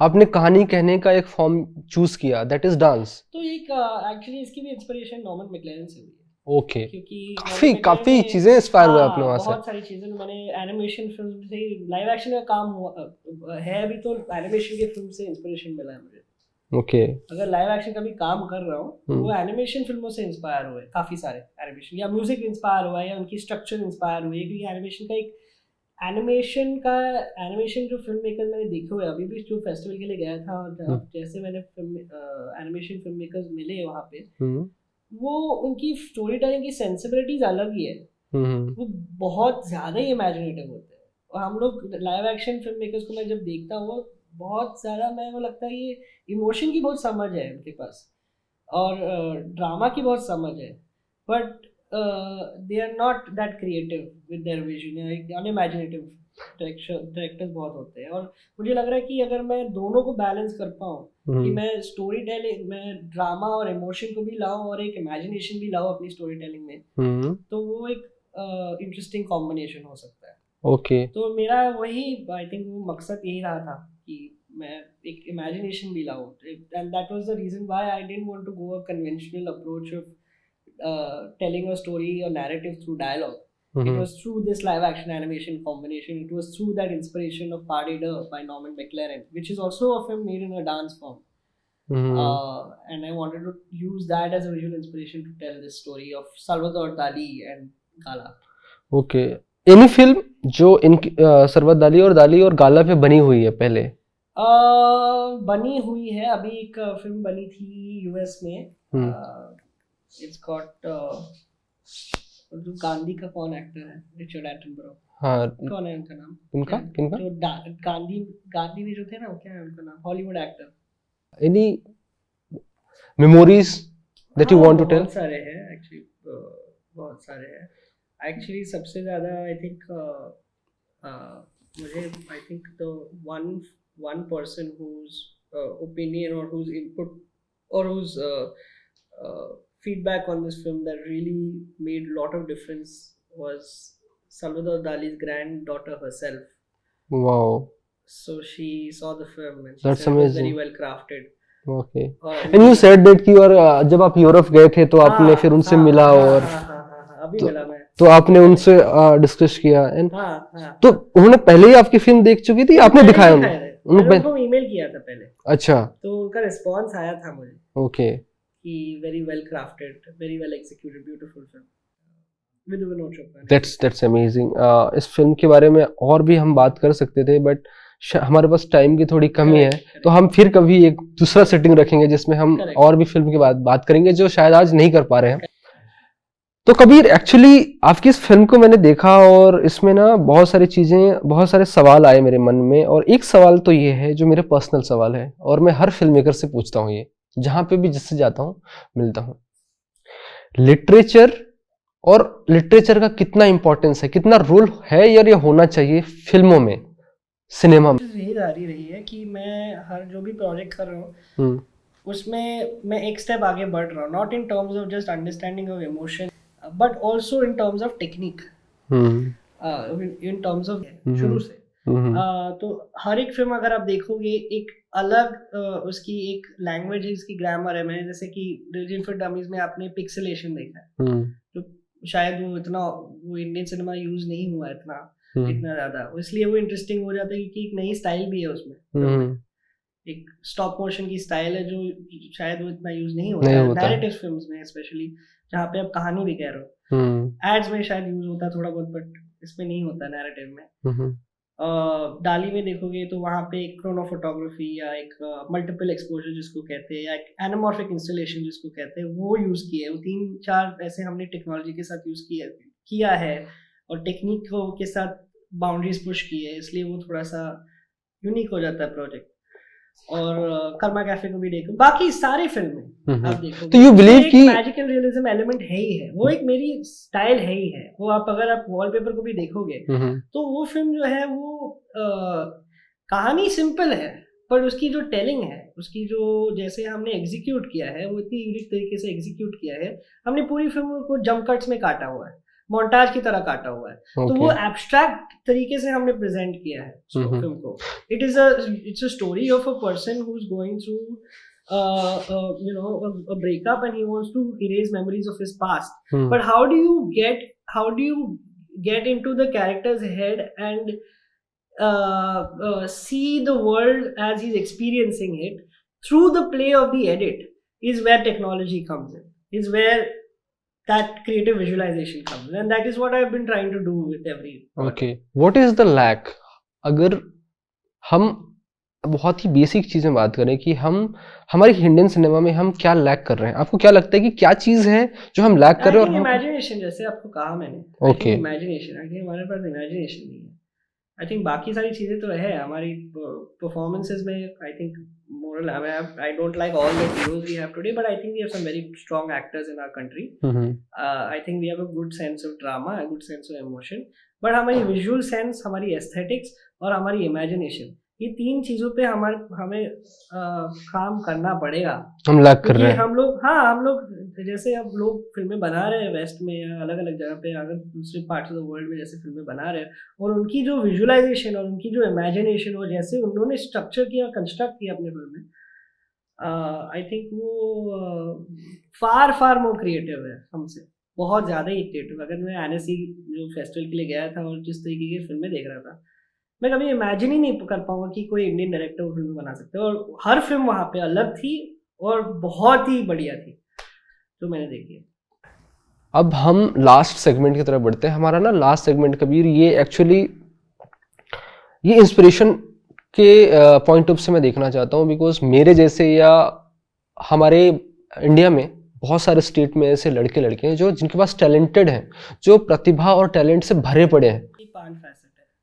[SPEAKER 1] आपने कहानी कहने का एक फॉर्म चूज किया, दैट इज डांस।
[SPEAKER 3] तो एक एक्चुअली इसकी भी इंस्पिरेशन नॉर्मन मैक्लेरन से हुई है।
[SPEAKER 1] ओके,
[SPEAKER 3] क्योंकि
[SPEAKER 1] काफी चीजें इंस्पायर हुए अपने वहां से।
[SPEAKER 3] बहुत सारी चीजें मैंने एनिमेशन फिल्म से, लाइव एक्शन का काम हुआ है अभी, तो एनिमेशन की फिल्म से इंस्पिरेशन मिला है मुझे।
[SPEAKER 1] ओके,
[SPEAKER 3] अगर लाइव एक्शन का भी काम कर रहा हूँ, वो एनिमेशन फिल्मों से इंस्पायर हुए, काफी सारे एनिमेशन, या म्यूजिक इंस्पायर हुआ है, या उनकी स्ट्रक्चर इंस्पायर हुई है, क्योंकि एनिमेशन जो फिल्म मेकर मैंने देखे हुए, अभी भी जो फेस्टिवल के लिए गया था, जैसे मैंने एनिमेशन फिल्म मेकर्स मिले वहाँ पे, वो उनकी स्टोरी टेलिंग की सेंसिबिलिटीज अलग ही है, वो बहुत ज्यादा ही इमेजिनेटिव होते हैं। और हम लोग लाइव एक्शन फिल्म मेकर्स को मैं जब देखता हूँ, बहुत ज़्यादा मैं वो लगता है ये इमोशन की बहुत समझ है उनके पास, और ड्रामा की बहुत समझ है, but they are not that creative with their vision, unimaginative directors बहुत होते हैं। और मुझे लग रहा है कि अगर मैं दोनों को बैलेंस कर पाऊँ, कि मैं स्टोरी टेलिंग, मैं ड्रामा और इमोशन को भी लाऊं और एक इमेजिनेशन भी लाऊं अपनी स्टोरी टेलिंग में, तो वो एक इंटरेस्टिंग कॉम्बिनेशन हो सकता है।
[SPEAKER 1] ओके,
[SPEAKER 3] तो मेरा वही, आई थिंक वो मकसद यही रहा था कि मैं एक इमेजिनेशन भी लाऊं, and that was the reason why I didn't want to go a conventional approach of telling a story और narrative through dialogue. It was through this live action animation combination, it was through that inspiration of Party Day by Norman McLaren, which is also a film made in a dance form. And I wanted to use that as a visual inspiration to tell this story of Salvador Dali and Gala.
[SPEAKER 1] Okay. Any film जो सरवत दाली और गाला पे बनी हुई है पहले?
[SPEAKER 3] बनी हुई है, अभी एक फिल्म बनी थी यूएस में, it's got जो गांधी का कौन एक्टर है, रिचर्ड एटनबरो। हाँ, कौन है उनका नाम? किनका? जो गांधी में जो थे ना, क्या है उनका नाम? Hollywood actor.
[SPEAKER 1] Any memories that you want to tell?
[SPEAKER 3] बहुत सारे हैं एक्चुअली, बहुत सारे हैं एक्चुअली। सबसे ज़्यादा आई थिंक मुझे, I think the one person whose opinion or whose input or whose feedback on this film that really made a lot of difference was Salvador Dali's granddaughter herself.
[SPEAKER 1] Wow.
[SPEAKER 3] So she saw the film and she
[SPEAKER 1] That's
[SPEAKER 3] said it was very
[SPEAKER 1] amazing.
[SPEAKER 3] well crafted.
[SPEAKER 1] Okay. And you said that कि और जब आप Europe गए थे तो आपने फिर उनसे मिला, और
[SPEAKER 3] अभी मिला मैं,
[SPEAKER 1] तो आपने उनसे डिस्कस किया, एंड तो उन्होंने पहले ही आपकी फिल्म देख चुकी थी, आपने दिखाया
[SPEAKER 3] उनको ईमेल किया था पहले। अच्छा, तो उनका रिस्पांस आया था मुझे।
[SPEAKER 1] ओके,
[SPEAKER 3] कि very well crafted, very well executed, beautiful film with Vinod Chopra.
[SPEAKER 1] That's amazing. इस फिल्म के बारे में और भी हम बात कर सकते थे, बट हमारे पास टाइम की थोड़ी कमी है, तो हम फिर कभी एक दूसरा सेटिंग रखेंगे जिसमें हम और भी फिल्म के बात करेंगे, जो शायद आज नहीं कर पा रहे हैं। तो कबीर, एक्चुअली आपकी इस फिल्म को मैंने देखा और इसमें ना बहुत सारी चीज़ें, बहुत सारे सवाल आए मेरे मन में, और एक सवाल तो ये है जो मेरे पर्सनल सवाल है, और मैं हर फिल्म मेकर से पूछता हूँ, ये जहाँ पे भी जिससे जाता हूँ मिलता हूँ, लिटरेचर और लिटरेचर का कितना इंपॉर्टेंस है, कितना रोल है यार ये होना चाहिए फिल्मों में, सिनेमा में?
[SPEAKER 3] यही जारी रही है कि मैं हर जो भी प्रोजेक्ट कर रहा हूँ उसमें मैं एक स्टेप आगे बढ़ रहा हूँ, not in terms of just understanding of emotion but also in terms of technique, in terms of शुरू से
[SPEAKER 2] तो हर एक फिल्म अगर आप देखोगे एक अलग उसकी एक लैंग्वेज है, इसकी ग्रामर है। मैंने जैसे कि रिलीजन फॉर डमीज में आपने पिक्सेलेशन देखा है, तो शायद वो इंडियन सिनेमा यूज नहीं हुआ इतना ज्यादा, इसलिए वो इंटरेस्टिंग हो जाता है क्योंकि एक नई स्टाइल भी है उसमें। एक स्टॉप मोशन की स्टाइल है जो शायद वो इतना यूज नहीं होता है नैरेटिव फिल्म्स में, स्पेशली जहाँ पे आप कहानी भी कह रहे हो। एड्स में शायद यूज होता है थोड़ा बहुत, बट इसमें नहीं होता नैरेटिव में। डाली में देखोगे तो वहाँ पे एक क्रोनोफोटोग्राफी या एक मल्टीपल एक्सपोजर जिसको कहते हैं, या एक एनामॉर्फिक इंस्टॉलेशन जिसको कहते हैं, वो यूज किए हैं। वो 3-4 ऐसे हमने टेक्नोलॉजी के साथ यूज किया है और टेक्निक के साथ बाउंड्रीज पुश की है, इसलिए वो थोड़ा सा यूनिक हो जाता है प्रोजेक्ट। और कर्मा कैफे को भी देखो, बाकी सारी फिल्में आप देखो
[SPEAKER 1] तो यू बिलीव कि
[SPEAKER 2] मैजिकल रियलिज्म एलिमेंट है ही है, वो एक मेरी स्टाइल है ही है वो। आप अगर आप वॉलपेपर को भी देखोगे तो वो फिल्म जो है वो कहानी सिंपल है, पर उसकी जो टेलिंग है, उसकी जो जैसे हमने एग्जीक्यूट किया है, वो इतनी यूनिक तरीके से एग्जीक्यूट किया है। हमने पूरी फिल्म को जंप कट्स में काटा हुआ है, मोन्टाज की तरह काटा हुआ है। तो वो एब्स्ट्रैक्ट तरीके से हमने प्रेजेंट किया है फिल्म को। It's a story of a person who is going through a breakup and he wants to erase memories of his past. But how do you get into the character's head and see the world as he's experiencing it through the play of the edit is where technology comes in, is where that creative visualization comes, and that is what I've been trying to do with every
[SPEAKER 1] okay what is the lack? अगर हम बहुत ही basic चीजें बात करें कि हम हमारी Indian cinema में हम क्या लैक कर रहे हैं, आपको क्या लगता है कि क्या चीज है जो हम लैक कर रहे हैं? और
[SPEAKER 2] इमेजिनेशन, जैसे आपको कहा मैंने,
[SPEAKER 1] ओके
[SPEAKER 2] इमेजिनेशन, आई थिंक हमारे पास इमेजिनेशन नहीं है। आई थिंक बाकी सारी चीजें तो है हमारी परफॉर्मेंसेस में। I think moral, I don't like all the heroes we have today, but I think we have some very strong actors in our country. I think we have a good sense of drama, a good sense of emotion, but हमारी visual sense, हमारी aesthetics और हमारी imagination, ये 3 चीजों पे हमें काम करना पड़ेगा।
[SPEAKER 1] हम लैक कर रहे हैं।
[SPEAKER 2] हम लोग जैसे अब लोग फिल्में बना रहे हैं वेस्ट में या अलग अलग जगह पे, अगर दूसरे पार्ट्स ऑफ द वर्ल्ड में जैसे फिल्में बना रहे हैं, और उनकी जो विजुअलाइजेशन और उनकी जो इमेजिनेशन और जैसे उन्होंने स्ट्रक्चर किया, कंस्ट्रक्ट किया अपने फिल्म में, आई थिंक वो फार मोर क्रिएटिव है हमसे, बहुत ज़्यादा ही क्रिएटिव। अगर मैं एनएससी जो फेस्टिवल के लिए गया था और जिस तरीके की फिल्में देख रहा था, मैं कभी इमेजिन ही नहीं कर पाऊंगा कि कोई इंडियन डायरेक्टर वो फिल्म बना सकते हैं। और हर फिल्म वहाँ पे अलग थी और बहुत ही बढ़िया थी जो मैंने देखी है।
[SPEAKER 1] अब हम लास्ट सेगमेंट की तरफ बढ़ते हैं। हमारा ना लास्ट सेगमेंट कबीर, ये एक्चुअली ये इंस्पिरेशन के पॉइंट ऑफ से मैं देखना चाहता हूँ, बिकॉज मेरे जैसे या हमारे इंडिया में बहुत सारे स्टेट में ऐसे लड़के हैं जो जिनके पास टैलेंटेड हैं, जो प्रतिभा और टैलेंट से भरे पड़े हैं।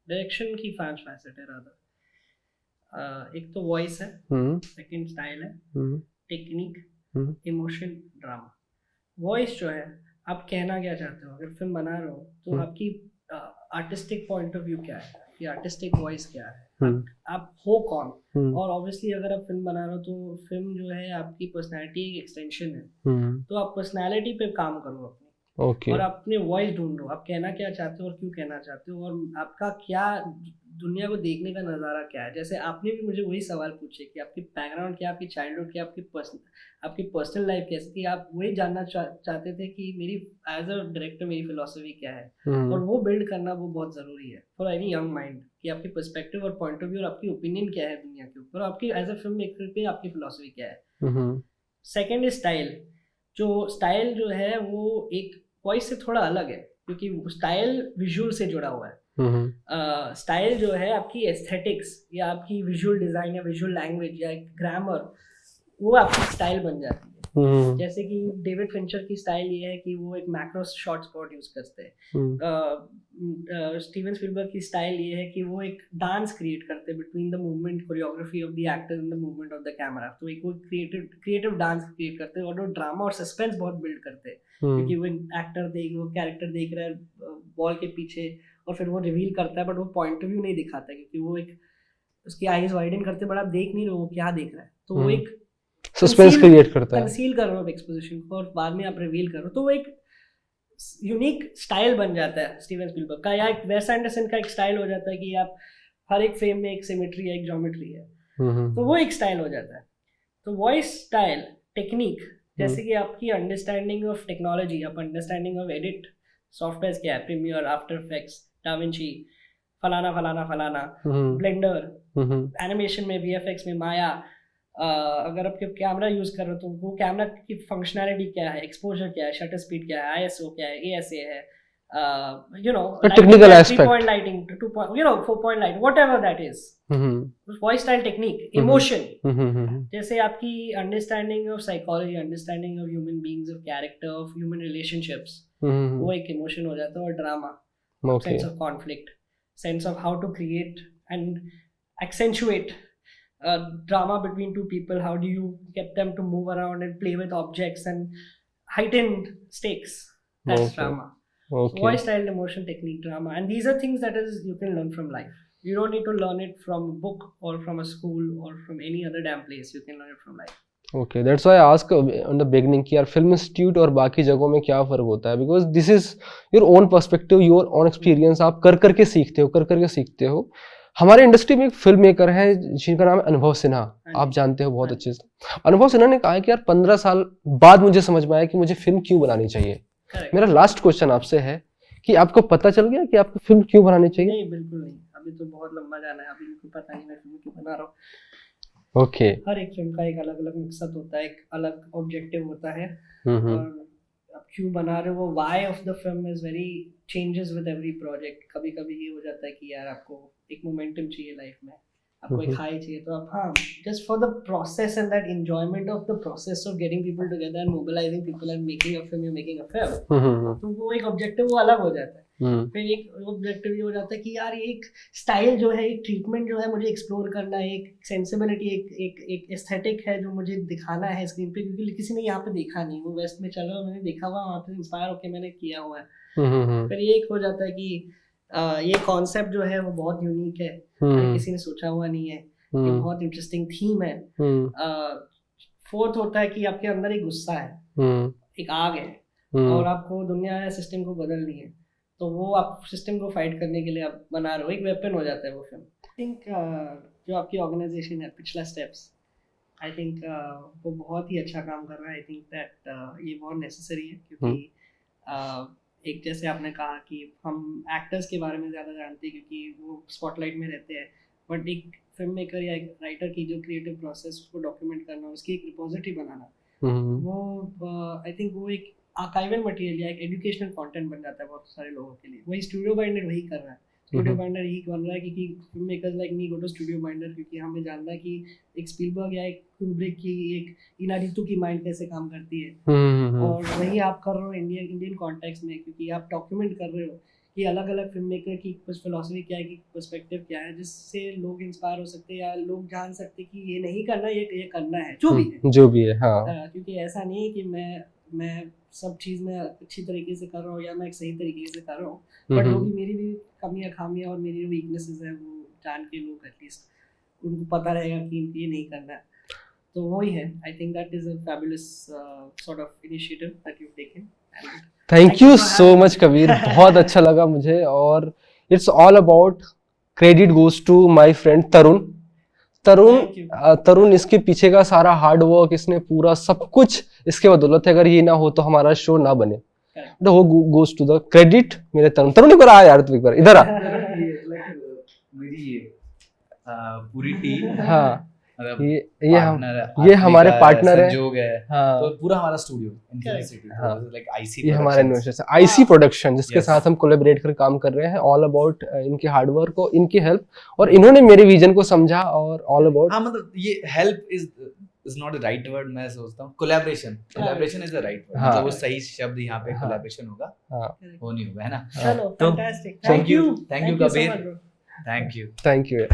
[SPEAKER 2] डायरेक्शन की 5 फैसेट है रादर। एक तो वॉइस है, सेकंड स्टाइल है, टेक्निक, इमोशन, ड्रामा। वॉइस जो है, आप कहना क्या चाहते हो, अगर फिल्म बना रहे हो तो आपकी आर्टिस्टिक पॉइंट ऑफ व्यू क्या है, कि आर्टिस्टिक वॉइस क्या है, आप हो कौन। और ऑब्वियसली अगर आप फिल्म बना रहे हो तो फिल्म जो है आपकी पर्सनैलिटी की एक्सटेंशन है, तो आप पर्सनैलिटी पे काम करो अपनी, और अपने वॉइस ढूंढो, आप कहना क्या चाहते हो और क्यों कहना चाहते हो, और आपका क्या दुनिया को देखने का नज़ारा क्या है। जैसे आपने भी मुझे वही सवाल पूछे कि आपकी बैकग्राउंड क्या, आपकी चाइल्डहुड क्या, आपकी पर्सनल लाइफ कैसी थी, आप वही जानना चाहते थे कि मेरी एज अ डायरेक्टर मेरी फिलॉसफी क्या है। और वो बिल्ड करना वो बहुत ज़रूरी है फॉर एनी यंग माइंड, कि आपकी पर्सपेक्टिव और पॉइंट ऑफ व्यू और आपकी ओपिनियन क्या है दुनिया के ऊपर, आपकी एज अ फिल्म मेकर पे आपकी फिलॉसफी क्या है। सेकेंड स्टाइल, जो स्टाइल जो है वो एक वॉइस से थोड़ा अलग है, क्योंकि स्टाइल विजुअल से जुड़ा हुआ है। स्टाइल जो है आपकी एस्थेटिक्स या आपकी विजुअल डिजाइन या विजुअल लैंग्वेज या ग्रामर, वो आपकी स्टाइल बन जाती है। जैसे कि डेविड फिंचर की स्टाइल ये है कि वो एक मैक्रो शॉर्ट स्पॉट यूज करते हैं। स्टीवन स्पीलबर्ग की स्टाइल ये है कि वो एक डांस क्रिएट करते हैं between the movement, choreography of the actor and the movement of the camera. तो एक वो क्रिएटिव डांस क्रिएट करते हैं, और वो ड्रामा और सस्पेंस बहुत बिल्ड करते हैं, क्योंकि वो कैरेक्टर देख रहा है बॉल के पीछे, और फिर वो रिवील करता है, बट वो पॉइंट ऑफ व्यू नहीं दिखाता, क्योंकि वो एक उसकी आईज वाइडन करते, बट आप देख नहीं रहे वो क्या देख रहा है। तो वो एक
[SPEAKER 1] सस्पेंस क्रिएट करता है,
[SPEAKER 2] कंसील कर रहे हो एक्सपोजिशन को, और बाद में आप रिवील करो, तो वो एक यूनिक स्टाइल बन जाता है स्टीवन स्पीलबर्ग का, या एक वेस एंडरसन का एक स्टाइल हो जाता है कि आप
[SPEAKER 3] हर एक फ्रेम में एक सिमेट्री है, एक ज्योमेट्री है, तो वो एक स्टाइल हो जाता है। तो वॉइस स्टाइल टेक्निक, जैसे कि आपकी अंडरस्टैंडिंग ऑफ टेक्नोलॉजी, आप अंडरस्टैंडिंग ऑफ एडिट सॉफ्टवेयर क्या है, प्रीमियर, आफ्टर इफेक्ट्स, डाविंची, फलाना फलाना फलाना, ब्लेंडर, एनिमेशन में, वीएफएक्स में, माया, अगर आप कैमरा यूज कर रहे हो तो वो कैमरा की फंक्शनैलिटी क्या है, एक्सपोजर क्या है, शटर स्पीड क्या है, आईएसओ क्या है, एएसए है, you know,
[SPEAKER 1] technical aspect,
[SPEAKER 3] 3-point lighting, 2-point, 4-point light, whatever that is, voice style technique, emotion, जैसे आपकी understanding of psychology, understanding of human beings, of character, of human relationships, वो एक emotion हो जाता है। और drama, sense of conflict, sense of how to create and accentuate drama between two people, how do you get them to move around and play with objects and heightened stakes, that's drama. So voice style, emotion, technique, drama, and these are things that is you can learn from life. You don't need to learn it from a book or from a school or from any other damn place. You can learn it from life.
[SPEAKER 1] Okay, that's why I asked on the beginning कि यार film institute और बाकी जगहों में क्या फ़र्क होता है, because this is your own perspective, your own experience, आप कर करके सीखते हो। हमारे इंडस्ट्री में एक फिल्म मेकर है जिनका नाम है अनुभव सिन्हा, आप जानते हो बहुत अच्छे से। अनुभव सिन्हा ने कहा है कि यार 15 साल बाद मुझे समझ में आया कि मुझे फिल्म क्यों बनानी चाहिए। मेरा लास्ट क्वेश्चन आपसे है कि आपको पता चल गया कि आपको फिल्म क्यों बनानी चाहिए?
[SPEAKER 3] नहीं, बिल्कुल नहीं, अभी तो बहुत लंबा जाना है, अभी मुझे पता नहीं मैं फिल्म क्यों बना रहा हूँ।
[SPEAKER 1] ओके,
[SPEAKER 3] हर एक फिल्म का एक अलग अलग मकसद होता है, एक अलग ऑब्जेक्टिव होता है, और आप क्यों बना रहे हो, वो why of the film is very changes with every project. कभी कभी ये हो जाता है कि यार आपको एक मोमेंटम चाहिए लाइफ में, आपको एक हाई चाहिए, तो आप हाँ just for the process and that enjoyment of the process of getting people together and mobilising people and making a film, you making a film, तो वो एक ऑब्जेक्टिव वो अलग हो जाता है। फिर एक ऑब्जेक्टिव ये हो जाता है कि यार एक स्टाइल जो है, एक ट्रीटमेंट जो है मुझे एक्सप्लोर करना है, एक सेंसिबिलिटी, एक एस्थेटिक है जो मुझे दिखाना है स्क्रीन पे, क्योंकि किसी ने यहाँ पे देखा नहीं, वो वेस्ट में चला मैंने देखा हुआ, वहाँ पे इंस्पायर होकर मैंने किया हुआ है। फिर ये एक हो जाता है कि ये कॉन्सेप्ट जो है वो बहुत यूनिक है, किसी ने सोचा हुआ नहीं है, ये बहुत इंटरेस्टिंग थीम है। फोर्थ होता है कि आपके अंदर एक गुस्सा है, एक आग है, और आपको दुनिया या सिस्टम को बदलनी है, तो वो आप सिस्टम को फाइट करने के लिए आप बना रहे हो, एक वेपन हो जाता है वो फिल्म। आई थिंक जो आपकी ऑर्गेनाइजेशन है पिछला स्टेप्स, आई थिंक वो बहुत ही अच्छा काम कर रहा है। आई थिंक दैट ये बहुत नेसेसरी है, क्योंकि एक जैसे आपने कहा कि हम एक्टर्स के बारे में ज़्यादा जानते हैं क्योंकि वो स्पॉटलाइट में रहते हैं, बट एक फिल्म मेकर या एक राइटर की जो क्रिएटिव प्रोसेस उसको डॉक्यूमेंट करना, उसकी एक रिपोजिटरी बनाना, वो आई थिंक वो एक आर्काइवल मटेरियल या एक एजुकेशनल कंटेंट बन जाता है बहुत सारे लोगों के लिए। वही स्टूडियो बाइंडर वही कर रहा है, स्टूडियो बाइंडर यही बन रहा है, क्योंकि film makers like me go to StudioBinder, क्योंकि हमें जानना है कि एक स्पीलबर्ग या एक कुब्रिक की, एक इनारितु की माइंड कैसे काम करती है, और वही आप कर रहे हो इंडियन कॉन्टेक्स्ट में, क्योंकि आप डॉक्यूमेंट कर रहे हो कि अलग अलग फिल्म मेकर की कुछ फिलॉसफी क्या है, कि पर्सपेक्टिव क्या है, जिससे लोग इंस्पायर हो सकते हैं या लोग जान सकते हैं कि ये नहीं करना, ये करना है, जो भी है। हाँ, क्योंकि ऐसा नहीं है कि मैं सब चीज़ में अच्छी तरीके से कर रहा हूँ या मैं एक सही तरीके से कर रहा हूँ, बट जो भी मेरी भी कमियाँ खामियाँ और मेरी जो वीकनेसेस है वो जान के लोग एटलीस्ट उनको पता रहेगा कि ये नहीं करना है, तो वही है। I think that is a fabulous sort of initiative that you taken.
[SPEAKER 1] Thank you so much Kabir, बहुत अच्छा लगा मुझे, और it's all about credit goes to my friend Tarun. इसके पीछे का सारा हार्ड वर्क, इसने पूरा सब कुछ इसके बदौलत है, अगर ये ना हो तो हमारा शो ना बने, तो वो गोज टू द क्रेडिट मेरे तरुण। एक बार आ यार, तू एक बार इधर आ।
[SPEAKER 7] मेरी पूरी टीम,
[SPEAKER 1] हाँ, ये हमारे पार्टनर है, हाँ,
[SPEAKER 7] तो पूरा हमारा स्टूडियो इन्फिनिटी,
[SPEAKER 1] हाँ,
[SPEAKER 7] लाइक आईसी,
[SPEAKER 1] ये हमारा इन्वेस्टर है आईसी प्रोडक्शन, जिसके साथ हम कोलैबोरेट कर काम कर रहे हैं। ऑल अबाउट इनके हार्डवर्क और इनकी हेल्प, और इन्होंने मेरे विजन को समझा, और ऑल अबाउट,
[SPEAKER 7] हाँ, मतलब ये help is not the right word, मैं सोचता हूँ collaboration is the right word, मतलब वो सही शब्द यहाँ पे कोलैबोरेशन होगा, वो नहीं होगा, है ना।
[SPEAKER 3] चलो, fantastic,
[SPEAKER 7] thank you Kabir, thank you.